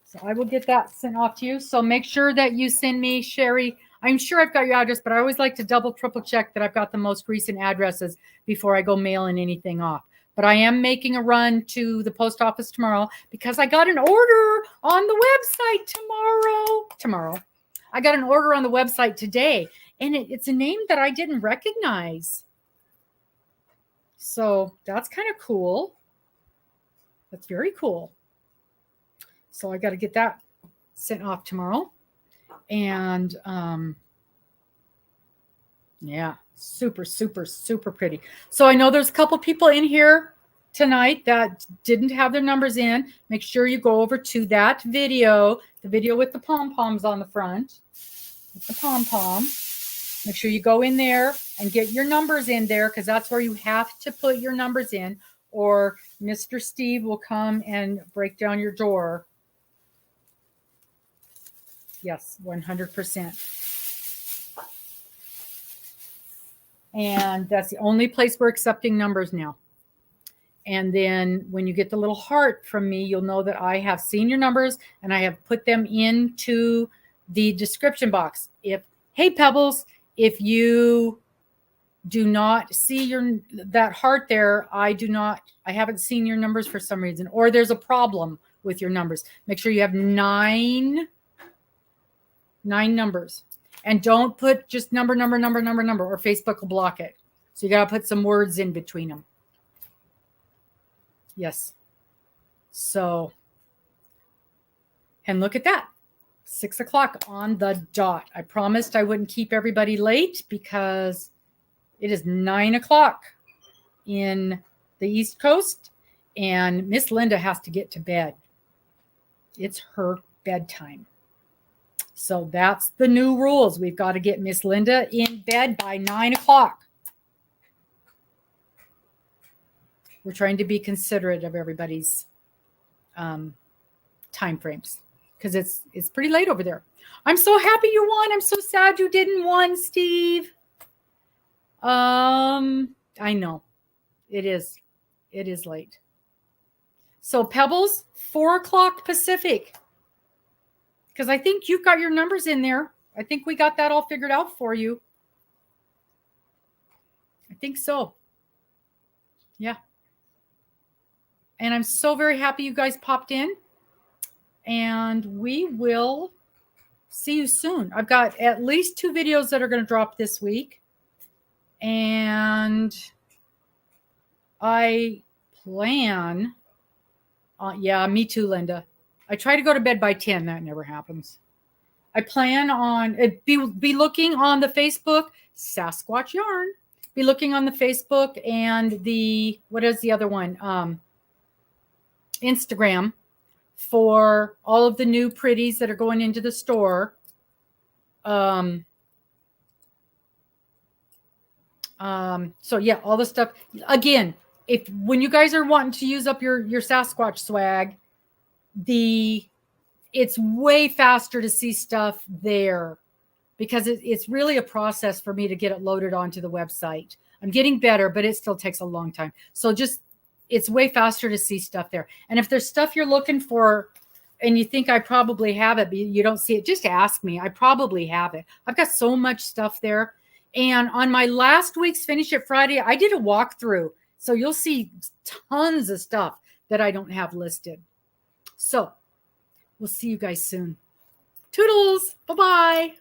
So I will get that sent off to you. So make sure that you send me, Sherry. I'm sure I've got your address, but I always like to double, triple check that I've got the most recent addresses before I go mailing anything off. But I am making a run to the post office tomorrow because I got an order on the website tomorrow. I got an order on the website today, and it's a name that I didn't recognize. So that's kind of cool. That's very cool. So I got to get that sent off tomorrow. And yeah, super, super, super pretty. So I know there's a couple people in here tonight that didn't have their numbers in. Make sure you go over to that video, the video with the pom-poms on the front, with the pom-pom. Make sure you go in there and get your numbers in there, because that's where you have to put your numbers in, or Mr. Steve will come and break down your door. Yes, 100%. And that's the only place we're accepting numbers now. And then when you get the little heart from me, you'll know that I have seen your numbers and I have put them into the description box. Hey Pebbles, if you do not see that heart there, I haven't seen your numbers for some reason, or there's a problem with your numbers. Make sure you have nine numbers, and don't put just number, or Facebook will block it. So you got to put some words in between them. Yes. So, and look at that. 6 o'clock on the dot. I promised I wouldn't keep everybody late because it is 9 o'clock in the East Coast and Miss Linda has to get to bed. It's her bedtime. So that's the new rules. We've got to get Miss Linda in bed by 9 o'clock. We're trying to be considerate of everybody's time frames, because it's pretty late over there. I'm so happy you won. I'm so sad you didn't win, Steve. I know. It is late. So Pebbles, 4 o'clock Pacific. Because I think you've got your numbers in there. I think we got that all figured out for you. I think so. Yeah. And I'm so very happy you guys popped in. And we will see you soon. I've got at least 2 videos that are going to drop this week. And I plan on, yeah, me too, Linda. I try to go to bed by 10. That never happens. I plan on be looking on the Facebook, Sasquatch Yarn. Be looking on the Facebook and what is the other one? Instagram, for all of the new pretties that are going into the store. So yeah, all the stuff. Again, when you guys are wanting to use up your Sasquatch swag, it's way faster to see stuff there, because it's really a process for me to get it loaded onto the website. I'm getting better, but it still takes a long time. So it's way faster to see stuff there. And if there's stuff you're looking for and you think I probably have it, but you don't see it, just ask me. I probably have it. I've got so much stuff there. And on my last week's Finish It Friday, I did a walkthrough. So you'll see tons of stuff that I don't have listed. So we'll see you guys soon. Toodles. Bye-bye.